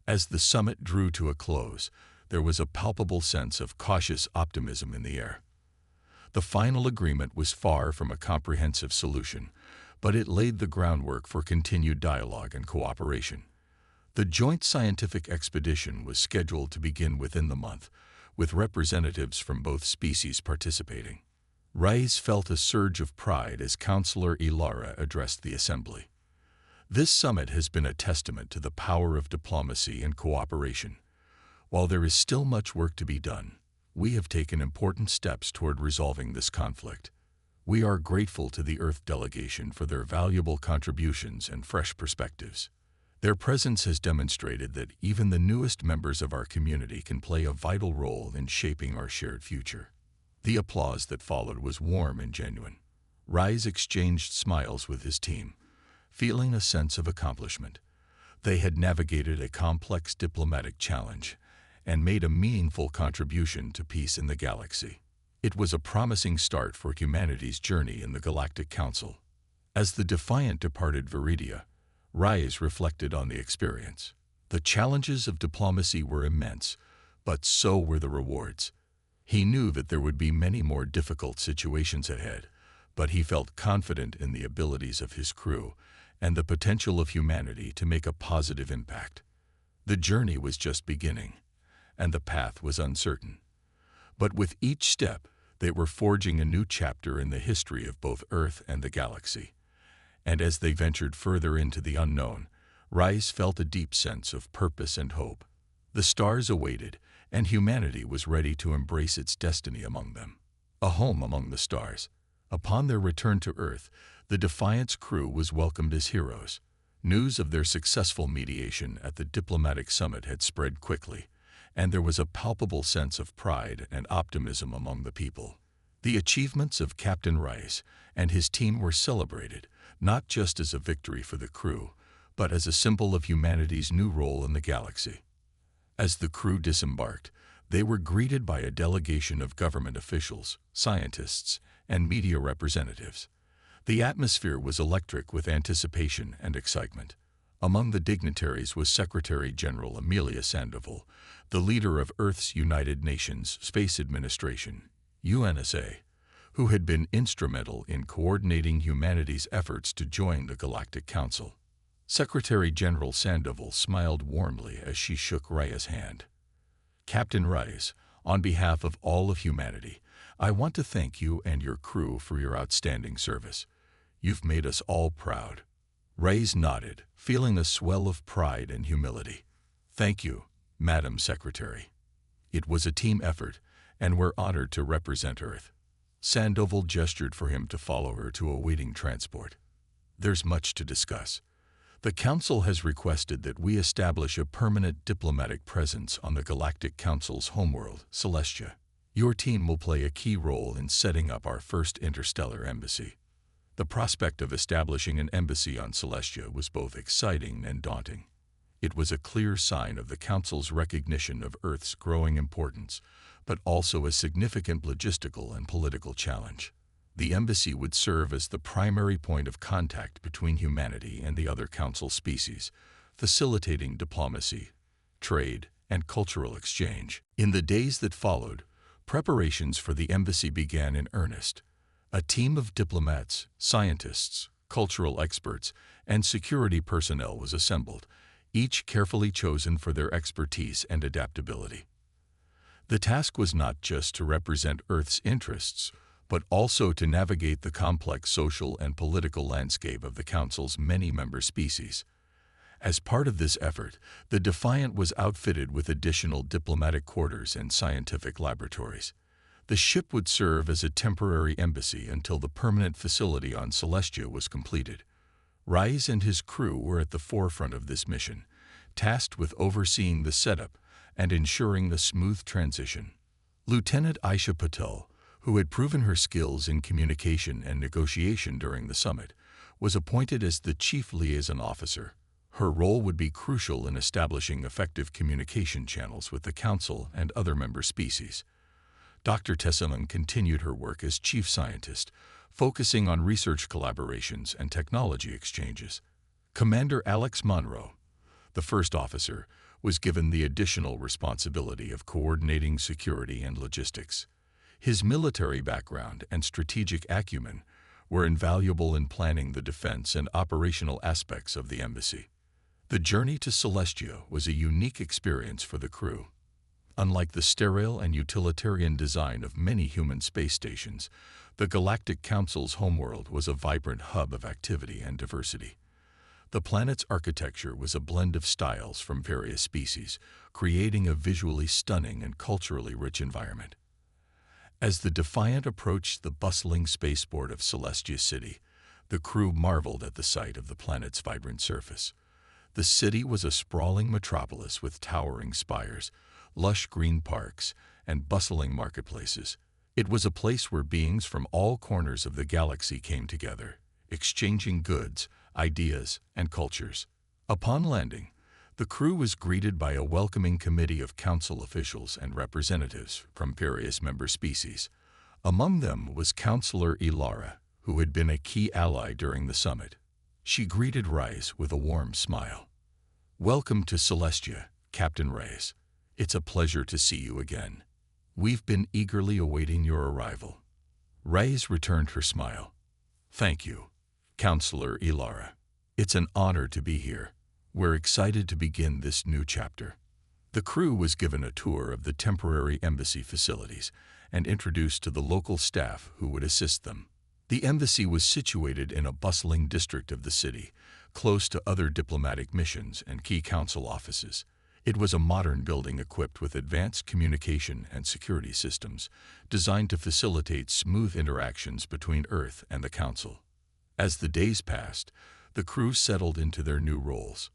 As the summit drew to a close, there was a palpable sense of cautious optimism in the air. The final agreement was far from a comprehensive solution, but it laid the groundwork for continued dialogue and cooperation. The joint scientific expedition was scheduled to begin within the month, with representatives from both species participating. Rice felt a surge of pride as Counselor Ilara addressed the assembly. This summit has been a testament to the power of diplomacy and cooperation. While there is still much work to be done, we have taken important steps toward resolving this conflict. We are grateful to the Earth delegation for their valuable contributions and fresh perspectives. Their presence has demonstrated that even the newest members of our community can play a vital role in shaping our shared future. The applause that followed was warm and genuine. Rice exchanged smiles with his team, feeling a sense of accomplishment. They had navigated a complex diplomatic challenge and made a meaningful contribution to peace in the galaxy. It was a promising start for humanity's journey in the Galactic Council. As the Defiant departed Viridia, Rice reflected on the experience. The challenges of diplomacy were immense, but so were the rewards. He knew that there would be many more difficult situations ahead, but he felt confident in the abilities of his crew and the potential of humanity to make a positive impact. The journey was just beginning, and the path was uncertain. But with each step, They were forging a new chapter in the history of both Earth and the galaxy. And as they ventured further into the unknown, Rise felt a deep sense of purpose and hope. The stars awaited, and humanity was ready to embrace its destiny among them. A home among the stars. Upon their return to Earth, the Defiant's crew was welcomed as heroes. News of their successful mediation at the diplomatic summit had spread quickly, and there was a palpable sense of pride and optimism among the people. The achievements of Captain Rice and his team were celebrated, not just as a victory for the crew, but as a symbol of humanity's new role in the galaxy. As the crew disembarked, they were greeted by a delegation of government officials, scientists, and media representatives. The atmosphere was electric with anticipation and excitement. Among the dignitaries was Secretary General Amelia Sandoval, the leader of Earth's United Nations Space Administration, UNSA, who had been instrumental in coordinating humanity's efforts to join the Galactic Council. Secretary General Sandoval smiled warmly as she shook Raya's hand. Captain Rice, on behalf of all of humanity, I want to thank you and your crew for your outstanding service. You've made us all proud. Reyes nodded, feeling a swell of pride and humility. Thank you, Madam Secretary. It was a team effort, and we're honored to represent Earth. Sandoval gestured for him to follow her to a waiting transport. There's much to discuss. The Council has requested that we establish a permanent diplomatic presence on the Galactic Council's homeworld, Celestia. Your team will play a key role in setting up our first interstellar embassy. The prospect of establishing an embassy on Celestia was both exciting and daunting. It was a clear sign of the Council's recognition of Earth's growing importance, but also a significant logistical and political challenge. The embassy would serve as the primary point of contact between humanity and the other Council species, facilitating diplomacy, trade, and cultural exchange. In the days that followed, preparations for the embassy began in earnest. A team of diplomats, scientists, cultural experts, and security personnel was assembled, each carefully chosen for their expertise and adaptability. The task was not just to represent Earth's interests, but also to navigate the complex social and political landscape of the Council's many member species. As part of this effort, the Defiant was outfitted with additional diplomatic quarters and scientific laboratories. The ship would serve as a temporary embassy until the permanent facility on Celestia was completed. Rise and his crew were at the forefront of this mission, tasked with overseeing the setup and ensuring the smooth transition. Lieutenant Aisha Patel, who had proven her skills in communication and negotiation during the summit, was appointed as the chief liaison officer. Her role would be crucial in establishing effective communication channels with the Council and other member species. Dr. Tessamon continued her work as chief scientist, focusing on research collaborations and technology exchanges. Commander Alex Monroe, the first officer, was given the additional responsibility of coordinating security and logistics. His military background and strategic acumen were invaluable in planning the defense and operational aspects of the embassy. The journey to Celestia was a unique experience for the crew. Unlike the sterile and utilitarian design of many human space stations, the Galactic Council's homeworld was a vibrant hub of activity and diversity. The planet's architecture was a blend of styles from various species, creating a visually stunning and culturally rich environment. As the Defiant approached the bustling spaceport of Celestia City, the crew marveled at the sight of the planet's vibrant surface. The city was a sprawling metropolis with towering spires, lush green parks, and bustling marketplaces. It was a place where beings from all corners of the galaxy came together, exchanging goods, ideas, and cultures. Upon landing, the crew was greeted by a welcoming committee of Council officials and representatives from various member species. Among them was Counselor Ilara, who had been a key ally during the summit. She greeted Rice with a warm smile. "Welcome to Celestia, Captain Rice. It's a pleasure to see you again. We've been eagerly awaiting your arrival." Rice returned her smile. "Thank you, Counselor Ilara. It's an honor to be here. We're excited to begin this new chapter." The crew was given a tour of the temporary embassy facilities, and introduced to the local staff who would assist them. The embassy was situated in a bustling district of the city, close to other diplomatic missions and key council offices. It was a modern building equipped with advanced communication and security systems, designed to facilitate smooth interactions between Earth and the Council. As the days passed, the crew settled into their new roles.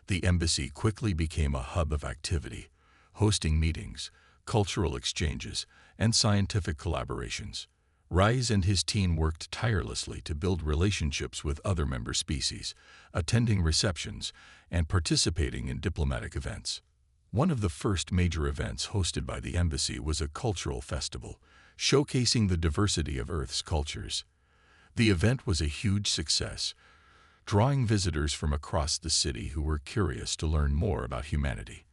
The embassy quickly became a hub of activity, hosting meetings, cultural exchanges, and scientific collaborations. Rise and his team worked tirelessly to build relationships with other member species, attending receptions, and participating in diplomatic events. One of the first major events hosted by the embassy was a cultural festival, showcasing the diversity of Earth's cultures. The event was a huge success, drawing visitors from across the city who were curious to learn more about humanity.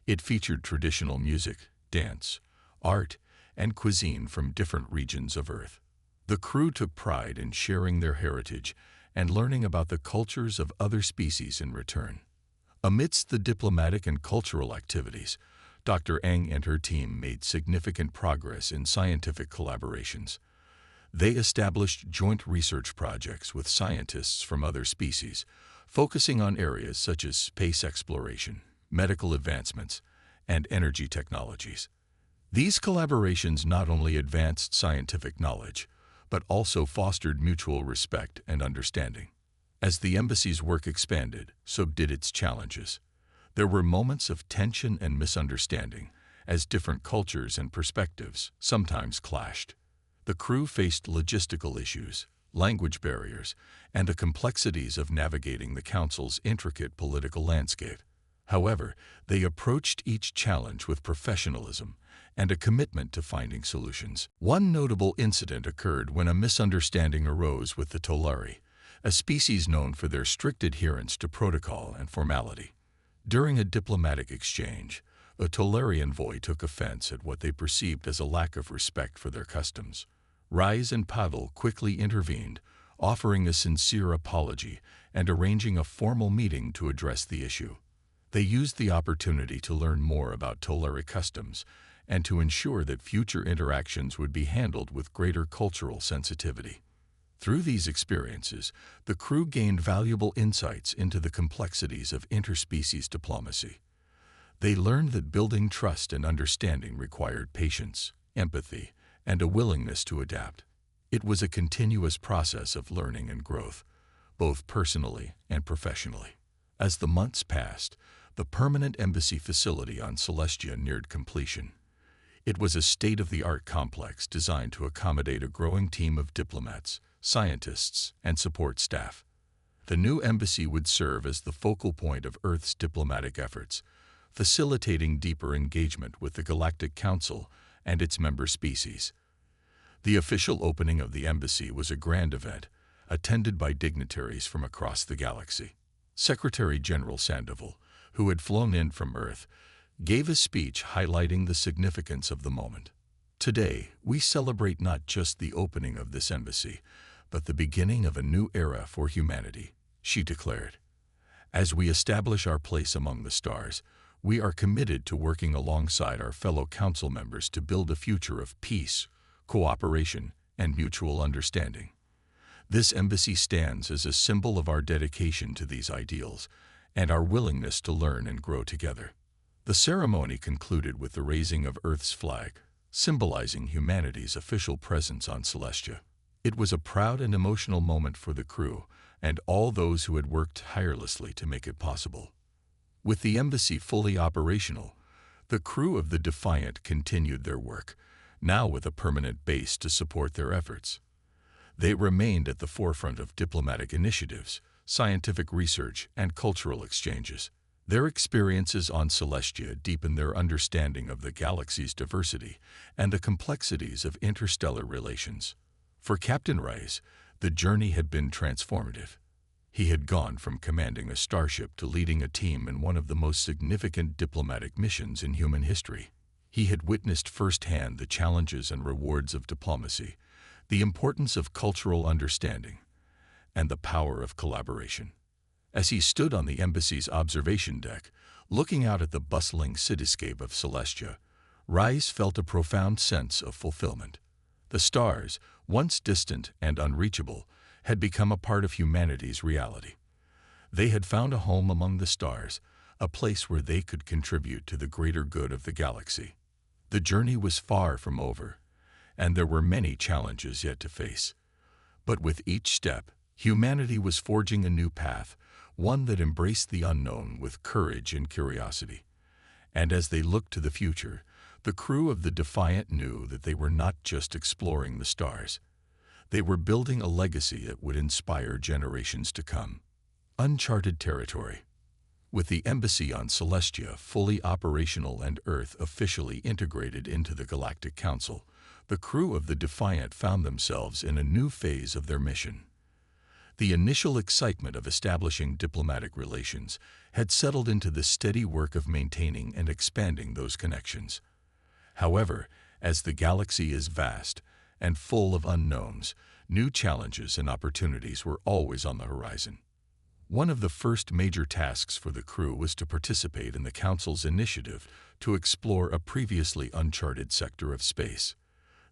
It featured traditional music, dance, art, and cuisine from different regions of Earth. The crew took pride in sharing their heritage and learning about the cultures of other species in return. Amidst the diplomatic and cultural activities, Dr. Eng and her team made significant progress in scientific collaborations. They established joint research projects with scientists from other species, focusing on areas such as space exploration, medical advancements, and energy technologies. These collaborations not only advanced scientific knowledge, but also fostered mutual respect and understanding. As the embassy's work expanded, so did its challenges. There were moments of tension and misunderstanding, as different cultures and perspectives sometimes clashed. The crew faced logistical issues, language barriers, and the complexities of navigating the Council's intricate political landscape. However, they approached each challenge with professionalism and a commitment to finding solutions. One notable incident occurred when a misunderstanding arose with the Tolari, a species known for their strict adherence to protocol and formality. During a diplomatic exchange, a Tolari envoy took offense at what they perceived as a lack of respect for their customs. Rise and Pavel quickly intervened, offering a sincere apology and arranging a formal meeting to address the issue. They used the opportunity to learn more about Tolari customs and to ensure that future interactions would be handled with greater cultural sensitivity. Through these experiences, the crew gained valuable insights into the complexities of interspecies diplomacy. They learned that building trust and understanding required patience, empathy, and a willingness to adapt. It was a continuous process of learning and growth, both personally and professionally. As the months passed, the permanent embassy facility on Celestia neared completion. It was a state-of-the-art complex designed to accommodate a growing team of diplomats, scientists, and support staff. The new embassy would serve as the focal point of Earth's diplomatic efforts, facilitating deeper engagement with the Galactic Council and its member species. The official opening of the embassy was a grand event, attended by dignitaries from across the galaxy. Secretary General Sandoval, who had flown in from Earth, gave a speech highlighting the significance of the moment. Today, we celebrate not just the opening of this embassy, but the beginning of a new era for humanity, she declared. As we establish our place among the stars, we are committed to working alongside our fellow council members to build a future of peace, cooperation, and mutual understanding. This embassy stands as a symbol of our dedication to these ideals and our willingness to learn and grow together. The ceremony concluded with the raising of Earth's flag, symbolizing humanity's official presence on Celestia. It was a proud and emotional moment for the crew and all those who had worked tirelessly to make it possible. With the embassy fully operational, the crew of the Defiant continued their work, now with a permanent base to support their efforts. They remained at the forefront of diplomatic initiatives, scientific research, and cultural exchanges. Their experiences on Celestia deepened their understanding of the galaxy's diversity and the complexities of interstellar relations. For Captain Rice, the journey had been transformative. He had gone from commanding a starship to leading a team in one of the most significant diplomatic missions in human history. He had witnessed firsthand the challenges and rewards of diplomacy, the importance of cultural understanding, and the power of collaboration. As he stood on the embassy's observation deck, looking out at the bustling cityscape of Celestia, Rice felt a profound sense of fulfillment. The stars, once distant and unreachable, had become a part of humanity's reality. They had found a home among the stars, a place where they could contribute to the greater good of the galaxy. The journey was far from over, and there were many challenges yet to face. But with each step, humanity was forging a new path, one that embraced the unknown with courage and curiosity. And as they looked to the future, the crew of the Defiant knew that they were not just exploring the stars. They were building a legacy that would inspire generations to come. Uncharted territory. With the embassy on Celestia fully operational and Earth officially integrated into the Galactic Council, the crew of the Defiant found themselves in a new phase of their mission. The initial excitement of establishing diplomatic relations had settled into the steady work of maintaining and expanding those connections. However, as the galaxy is vast and full of unknowns, new challenges and opportunities were always on the horizon. One of the first major tasks for the crew was to participate in the Council's initiative to explore a previously uncharted sector of space.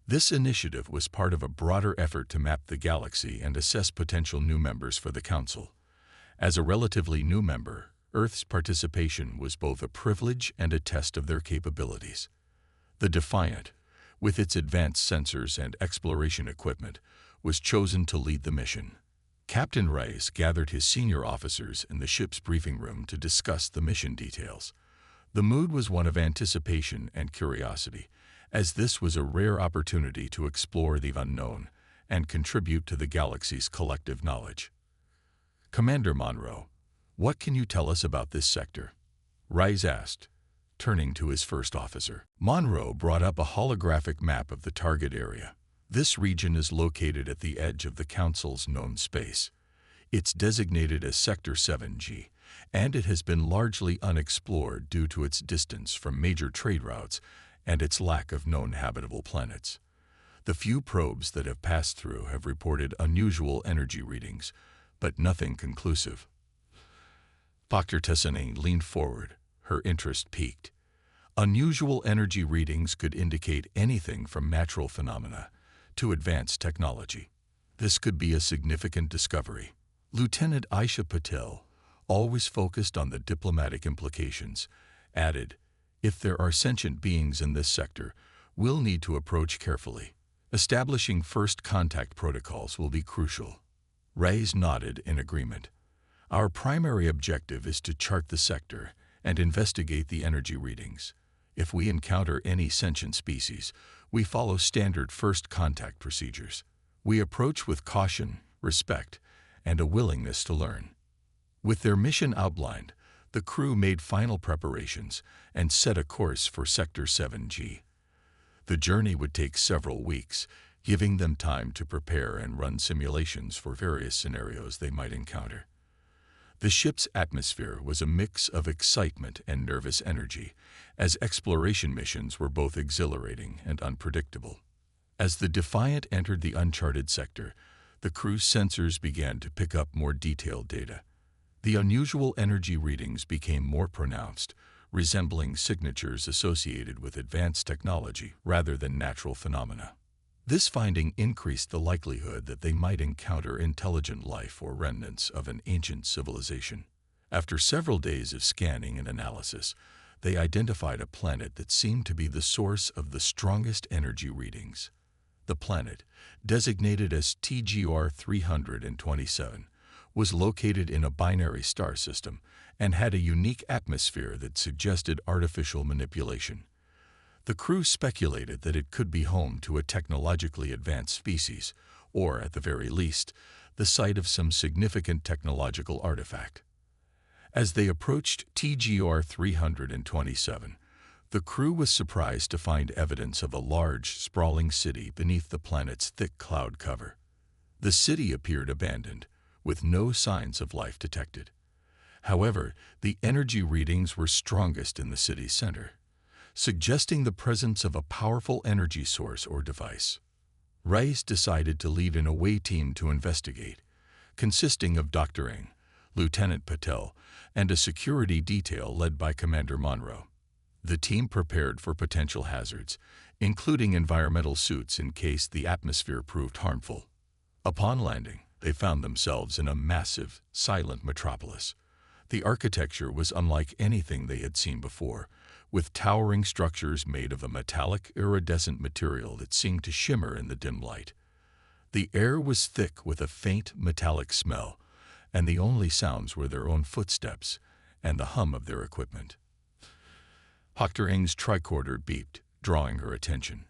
This initiative was part of a broader effort to map the galaxy and assess potential new members for the Council. As a relatively new member, Earth's participation was both a privilege and a test of their capabilities. The Defiant, with its advanced sensors and exploration equipment, was chosen to lead the mission. Captain Rice gathered his senior officers in the ship's briefing room to discuss the mission details. The mood was one of anticipation and curiosity, as this was a rare opportunity to explore the unknown and contribute to the galaxy's collective knowledge. Commander Monroe, what can you tell us about this sector? Rice asked, turning to his first officer. Monroe brought up a holographic map of the target area. This region is located at the edge of the Council's known space. It's designated as Sector 7G, and it has been largely unexplored due to its distance from major trade routes and its lack of known habitable planets. The few probes that have passed through have reported unusual energy readings, but nothing conclusive. Dr. Tessane leaned forward, her interest piqued. Unusual energy readings could indicate anything from natural phenomena to advanced technology. This could be a significant discovery. Lieutenant Aisha Patel, always focused on the diplomatic implications, added, "If there are sentient beings in this sector, we'll need to approach carefully. Establishing first contact protocols will be crucial." Rice nodded in agreement. "Our primary objective is to chart the sector and investigate the energy readings. If we encounter any sentient species, we follow standard first contact procedures. We approach with caution, respect, and a willingness to learn." With their mission outlined, the crew made final preparations and set a course for Sector 7G. The journey would take several weeks, giving them time to prepare and run simulations for various scenarios they might encounter. The ship's atmosphere was a mix of excitement and nervous energy, as exploration missions were both exhilarating and unpredictable. As the Defiant entered the uncharted sector, the crew's sensors began to pick up more detailed data. The unusual energy readings became more pronounced, resembling signatures associated with advanced technology rather than natural phenomena. This finding increased the likelihood that they might encounter intelligent life or remnants of an ancient civilization. After several days of scanning and analysis, they identified a planet that seemed to be the source of the strongest energy readings. The planet, designated as TGR 327, was located in a binary star system and had a unique atmosphere that suggested artificial manipulation. The crew speculated that it could be home to a technologically advanced species, or, at the very least, the site of some significant technological artifact. As they approached TGR 327, the crew was surprised to find evidence of a large, sprawling city beneath the planet's thick cloud cover. The city appeared abandoned, with no signs of life detected. However, the energy readings were strongest in the city's center, suggesting the presence of a powerful energy source or device. Rice decided to lead an away team to investigate, consisting of Dr. Ng, Lieutenant Patel, and a security detail led by Commander Monroe. The team prepared for potential hazards, including environmental suits in case the atmosphere proved harmful. Upon landing, they found themselves in a massive, silent metropolis. The architecture was unlike anything they had seen before, with towering structures made of a metallic, iridescent material that seemed to shimmer in the dim light. The air was thick with a faint, metallic smell, and the only sounds were their own footsteps and the hum of their equipment. Dr. Ng's tricorder beeped, drawing her attention.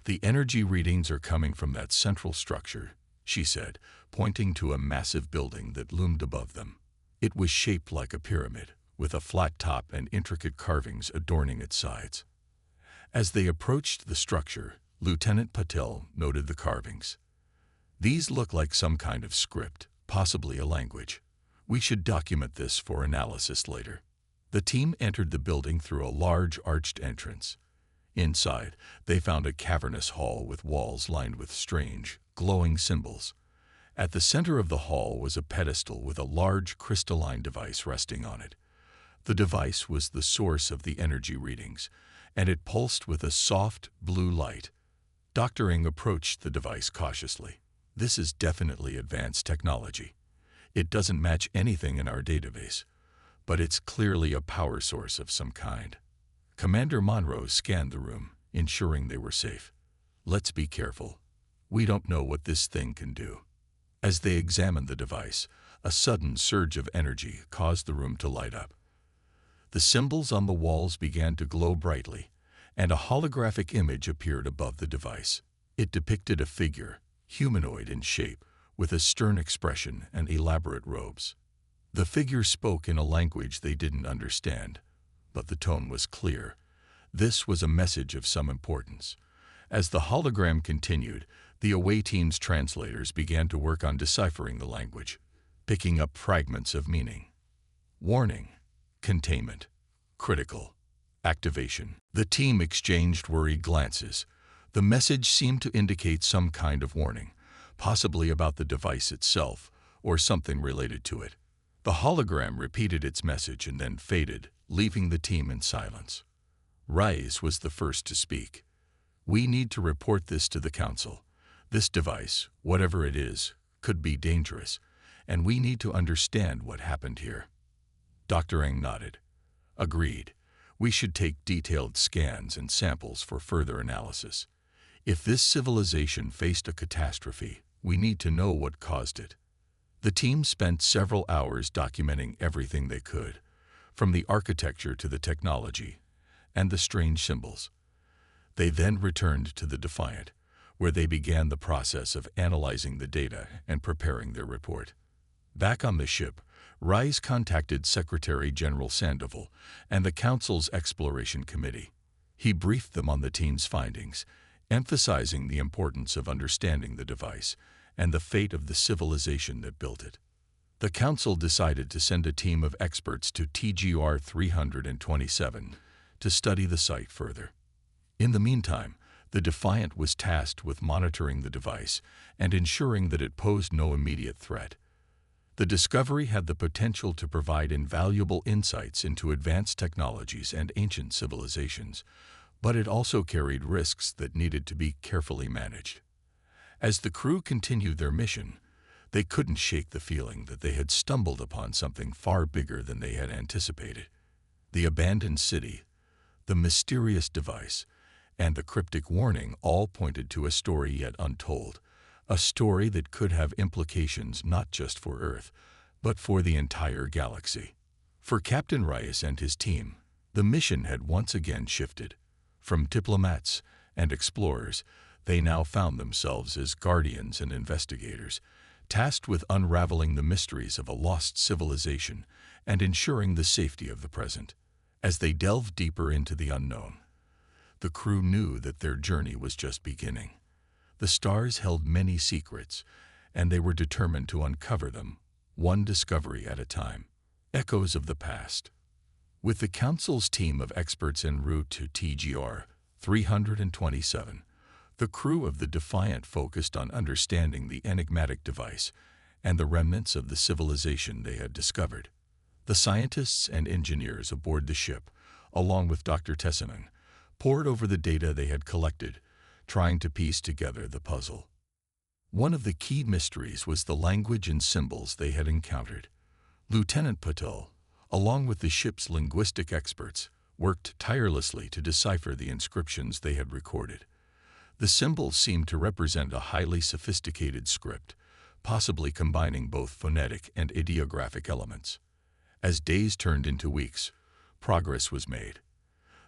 "The energy readings are coming from that central structure," she said, pointing to a massive building that loomed above them. It was shaped like a pyramid, with a flat top and intricate carvings adorning its sides. As they approached the structure, Lieutenant Patel noted the carvings. "These look like some kind of script, possibly a language. We should document this for analysis later." The team entered the building through a large arched entrance. Inside, they found a cavernous hall with walls lined with strange, glowing symbols. At the center of the hall was a pedestal with a large crystalline device resting on it. The device was the source of the energy readings, and it pulsed with a soft, blue light. Dr. Ng approached the device cautiously. "This is definitely advanced technology. It doesn't match anything in our database, but it's clearly a power source of some kind." Commander Monroe scanned the room, ensuring they were safe. "Let's be careful. We don't know what this thing can do." As they examined the device, a sudden surge of energy caused the room to light up. The symbols on the walls began to glow brightly, and a holographic image appeared above the device. It depicted a figure, humanoid in shape, with a stern expression and elaborate robes. The figure spoke in a language they didn't understand, but the tone was clear. This was a message of some importance. As the hologram continued, the away team's translators began to work on deciphering the language, picking up fragments of meaning. Warning, containment, critical, activation. The team exchanged worried glances. The message seemed to indicate some kind of warning, possibly about the device itself or something related to it. The hologram repeated its message and then faded, leaving the team in silence. Rise was the first to speak. "We need to report this to the Council. This device, whatever it is, could be dangerous, and we need to understand what happened here." Dr. Ng nodded. "Agreed. We should take detailed scans and samples for further analysis. If this civilization faced a catastrophe, we need to know what caused it." The team spent several hours documenting everything they could, from the architecture to the technology and the strange symbols. They then returned to the Defiant, where they began the process of analyzing the data and preparing their report. Back on the ship, Rise contacted Secretary General Sandoval and the Council's Exploration Committee. He briefed them on the team's findings, emphasizing the importance of understanding the device and the fate of the civilization that built it. The Council decided to send a team of experts to TGR 327 to study the site further. In the meantime, the Defiant was tasked with monitoring the device and ensuring that it posed no immediate threat. The discovery had the potential to provide invaluable insights into advanced technologies and ancient civilizations, but it also carried risks that needed to be carefully managed. As the crew continued their mission, they couldn't shake the feeling that they had stumbled upon something far bigger than they had anticipated. The abandoned city, the mysterious device, and the cryptic warning all pointed to a story yet untold, a story that could have implications not just for Earth, but for the entire galaxy. For Captain Reyes and his team, the mission had once again shifted. From diplomats and explorers, they now found themselves as guardians and investigators, tasked with unraveling the mysteries of a lost civilization and ensuring the safety of the present. As they delved deeper into the unknown, the crew knew that their journey was just beginning. The stars held many secrets, and they were determined to uncover them, one discovery at a time. Echoes of the past. With the Council's team of experts en route to TGR 327, the crew of the Defiant focused on understanding the enigmatic device and the remnants of the civilization they had discovered. The scientists and engineers aboard the ship, along with Dr. Tessinen, pored over the data they had collected, trying to piece together the puzzle. One of the key mysteries was the language and symbols they had encountered. Lieutenant Patel, along with the ship's linguistic experts, worked tirelessly to decipher the inscriptions they had recorded. The symbols seemed to represent a highly sophisticated script, possibly combining both phonetic and ideographic elements. As days turned into weeks, progress was made.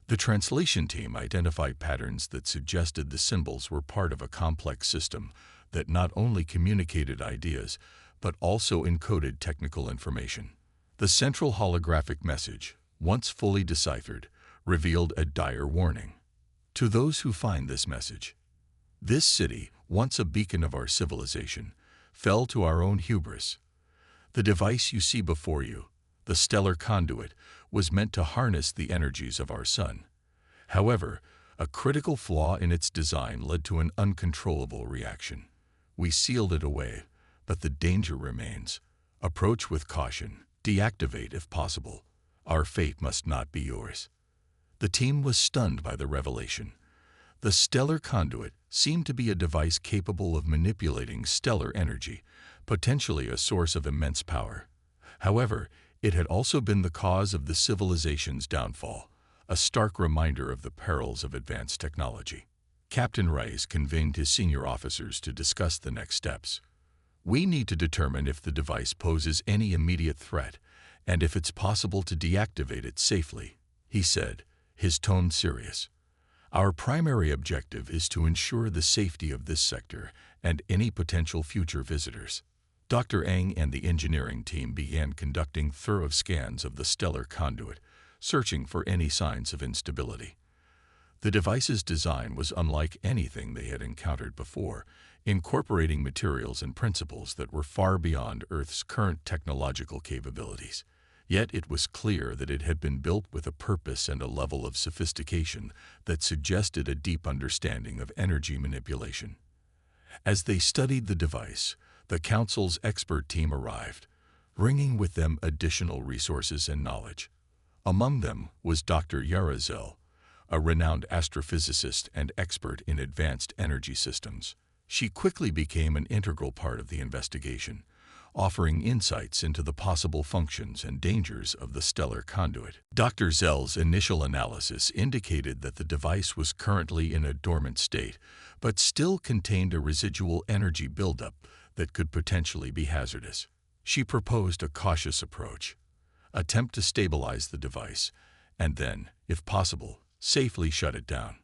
The translation team identified patterns that suggested the symbols were part of a complex system that not only communicated ideas, but also encoded technical information. The central holographic message, once fully deciphered, revealed a dire warning. To those who find this message, this city, once a beacon of our civilization, fell to our own hubris. The device you see before you, the stellar conduit, was meant to harness the energies of our sun. However, a critical flaw in its design led to an uncontrollable reaction. We sealed it away, but the danger remains. Approach with caution, deactivate if possible. Our fate must not be yours. The team was stunned by the revelation. The stellar conduit seemed to be a device capable of manipulating stellar energy, potentially a source of immense power. However, it had also been the cause of the civilization's downfall, a stark reminder of the perils of advanced technology. Captain Rice convened his senior officers to discuss the next steps. We need to determine if the device poses any immediate threat and if it's possible to deactivate it safely, he said, his tone serious. Our primary objective is to ensure the safety of this sector and any potential future visitors. Dr. Eng and the engineering team began conducting thorough scans of the stellar conduit, searching for any signs of instability. The device's design was unlike anything they had encountered before, incorporating materials and principles that were far beyond Earth's current technological capabilities. Yet it was clear that it had been built with a purpose and a level of sophistication that suggested a deep understanding of energy manipulation. As they studied the device, the Council's expert team arrived, bringing with them additional resources and knowledge. Among them was Dr. Yarazel, a renowned astrophysicist and expert in advanced energy systems. She quickly became an integral part of the investigation, offering insights into the possible functions and dangers of the stellar conduit. Dr. Zell's initial analysis indicated that the device was currently in a dormant state, but still contained a residual energy buildup that could potentially be hazardous. She proposed a cautious approach: attempt to stabilize the device, and then, if possible, safely shut it down.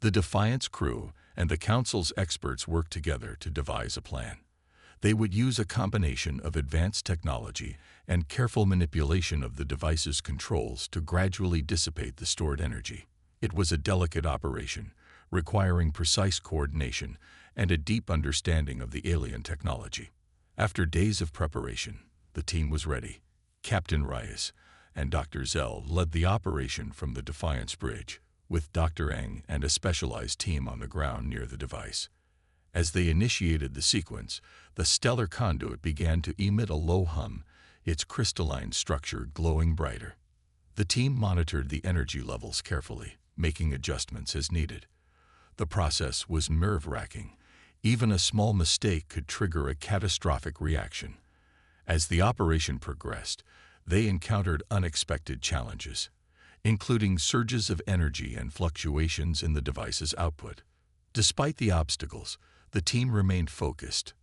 The Defiance crew and the Council's experts worked together to devise a plan. They would use a combination of advanced technology and careful manipulation of the device's controls to gradually dissipate the stored energy. It was a delicate operation, requiring precise coordination and a deep understanding of the alien technology. After days of preparation, the team was ready. Captain Reyes and Dr. Zell led the operation from the Defiance Bridge, with Dr. Eng and a specialized team on the ground near the device. As they initiated the sequence, the stellar conduit began to emit a low hum, its crystalline structure glowing brighter. The team monitored the energy levels carefully, making adjustments as needed. The process was nerve-wracking. Even a small mistake could trigger a catastrophic reaction. As the operation progressed, they encountered unexpected challenges, including surges of energy and fluctuations in the device's output. Despite the obstacles, the team remained focused.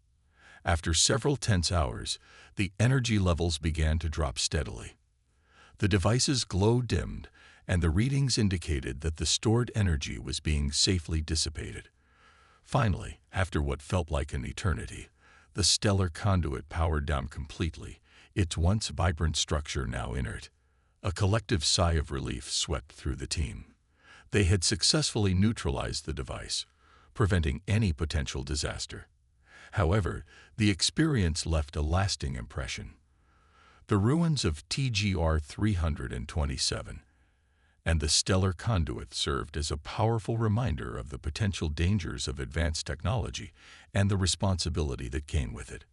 After several tense hours, the energy levels began to drop steadily. The device's glow dimmed, and the readings indicated that the stored energy was being safely dissipated. Finally, after what felt like an eternity, the stellar conduit powered down completely, its once vibrant structure now inert. A collective sigh of relief swept through the team. They had successfully neutralized the device, preventing any potential disaster. However, the experience left a lasting impression. The ruins of TGR 327 and the stellar conduit served as a powerful reminder of the potential dangers of advanced technology and the responsibility that came with it.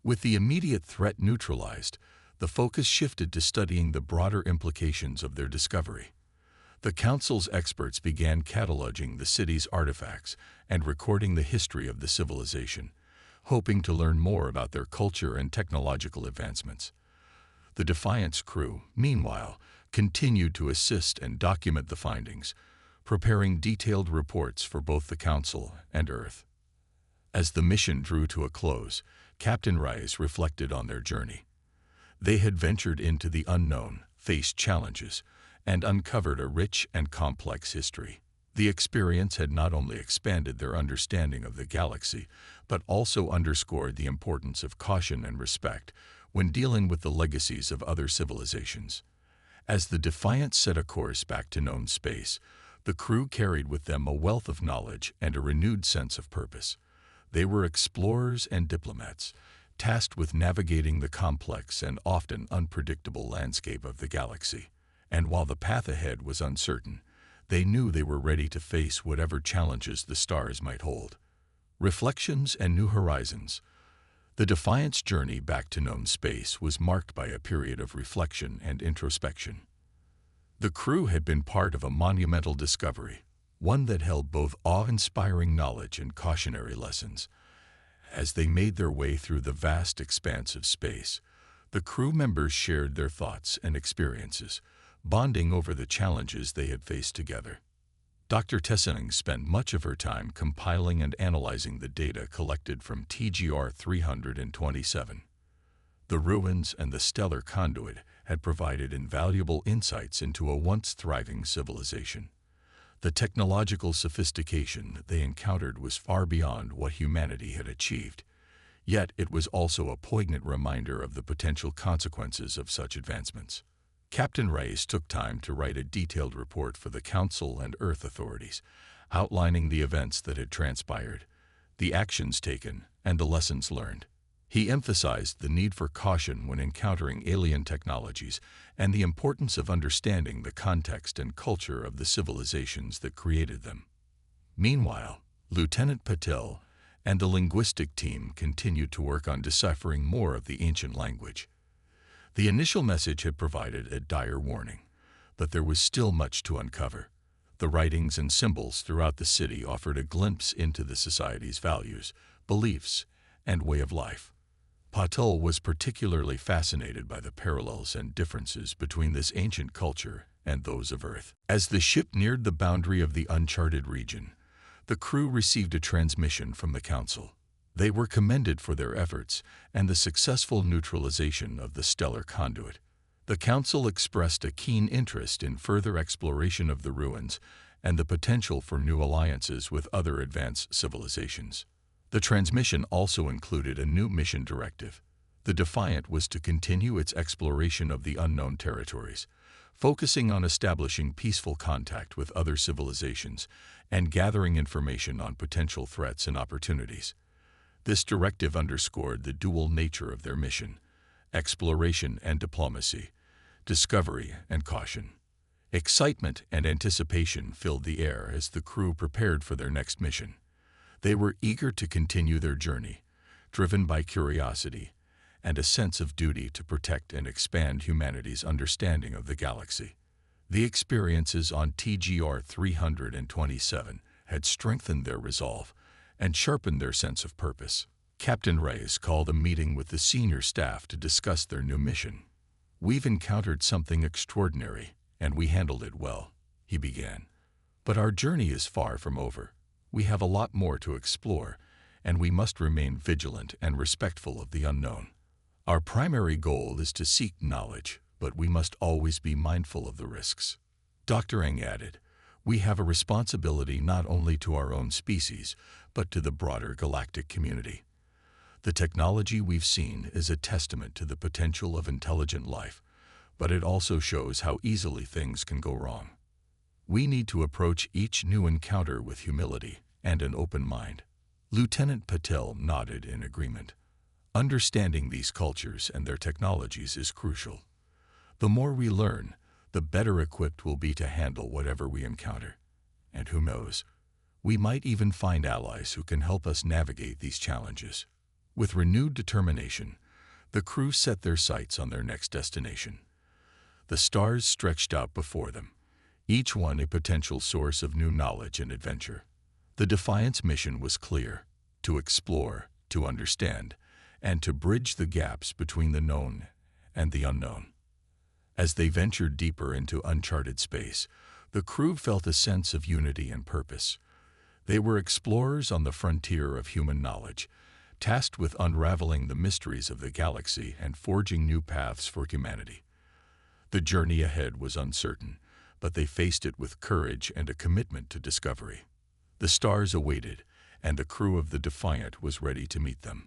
With the immediate threat neutralized, the focus shifted to studying the broader implications of their discovery. The council's experts began cataloging the city's artifacts and recording the history of the civilization, hoping to learn more about their culture and technological advancements. The Defiance crew, meanwhile, continued to assist and document the findings, preparing detailed reports for both the Council and Earth. As the mission drew to a close, Captain Reyes reflected on their journey. They had ventured into the unknown, faced challenges, and uncovered a rich and complex history. The experience had not only expanded their understanding of the galaxy, but also underscored the importance of caution and respect when dealing with the legacies of other civilizations. As the Defiance set a course back to known space, the crew carried with them a wealth of knowledge and a renewed sense of purpose. They were explorers and diplomats, tasked with navigating the complex and often unpredictable landscape of the galaxy. And while the path ahead was uncertain, they knew they were ready to face whatever challenges the stars might hold. Reflections and New Horizons. The Defiance journey back to known space was marked by a period of reflection and introspection. The crew had been part of a monumental discovery, one that held both awe-inspiring knowledge and cautionary lessons. As they made their way through the vast expanse of space, the crew members shared their thoughts and experiences, bonding over the challenges they had faced together. Dr. Tessening spent much of her time compiling and analyzing the data collected from TGR 327. The ruins and the stellar conduit had provided invaluable insights into a once thriving civilization. The technological sophistication they encountered was far beyond what humanity had achieved, yet it was also a poignant reminder of the potential consequences of such advancements. Captain Reyes took time to write a detailed report for the Council and Earth authorities, outlining the events that had transpired, the actions taken, and the lessons learned. He emphasized the need for caution when encountering alien technologies and the importance of understanding the context and culture of the civilizations that created them. Meanwhile, Lieutenant Patel and the linguistic team continued to work on deciphering more of the ancient language. The initial message had provided a dire warning, but there was still much to uncover. The writings and symbols throughout the city offered a glimpse into the society's values, beliefs, and way of life. Patel was particularly fascinated by the parallels and differences between this ancient culture and those of Earth. As the ship neared the boundary of the uncharted region, the crew received a transmission from the Council. They were commended for their efforts and the successful neutralization of the stellar conduit. The Council expressed a keen interest in further exploration of the ruins and the potential for new alliances with other advanced civilizations. The transmission also included a new mission directive. The Defiant was to continue its exploration of the unknown territories, focusing on establishing peaceful contact with other civilizations and gathering information on potential threats and opportunities. This directive underscored the dual nature of their mission: exploration and diplomacy, discovery and caution. Excitement and anticipation filled the air as the crew prepared for their next mission. They were eager to continue their journey, driven by curiosity and a sense of duty to protect and expand humanity's understanding of the galaxy. The experiences on TGR 327 had strengthened their resolve and sharpened their sense of purpose. Captain Reyes called a meeting with the senior staff to discuss their new mission. "We've encountered something extraordinary, and we handled it well," he began. "But our journey is far from over. We have a lot more to explore, and we must remain vigilant and respectful of the unknown. Our primary goal is to seek knowledge, but we must always be mindful of the risks." Dr. Eng added, "We have a responsibility not only to our own species, but to the broader galactic community. The technology we've seen is a testament to the potential of intelligent life, but it also shows how easily things can go wrong. We need to approach each new encounter with humility and an open mind." Lieutenant Patel nodded in agreement. Understanding these cultures and their technologies is crucial. The more we learn, the better equipped we'll be to handle whatever we encounter. And who knows, we might even find allies who can help us navigate these challenges. With renewed determination, the crew set their sights on their next destination. The stars stretched out before them, each one a potential source of new knowledge and adventure. The Defiant's mission was clear: to explore, to understand, and to bridge the gaps between the known and the unknown. As they ventured deeper into uncharted space, the crew felt a sense of unity and purpose. They were explorers on the frontier of human knowledge, tasked with unraveling the mysteries of the galaxy and forging new paths for humanity. The journey ahead was uncertain, but they faced it with courage and a commitment to discovery. The stars awaited, and the crew of the Defiant was ready to meet them.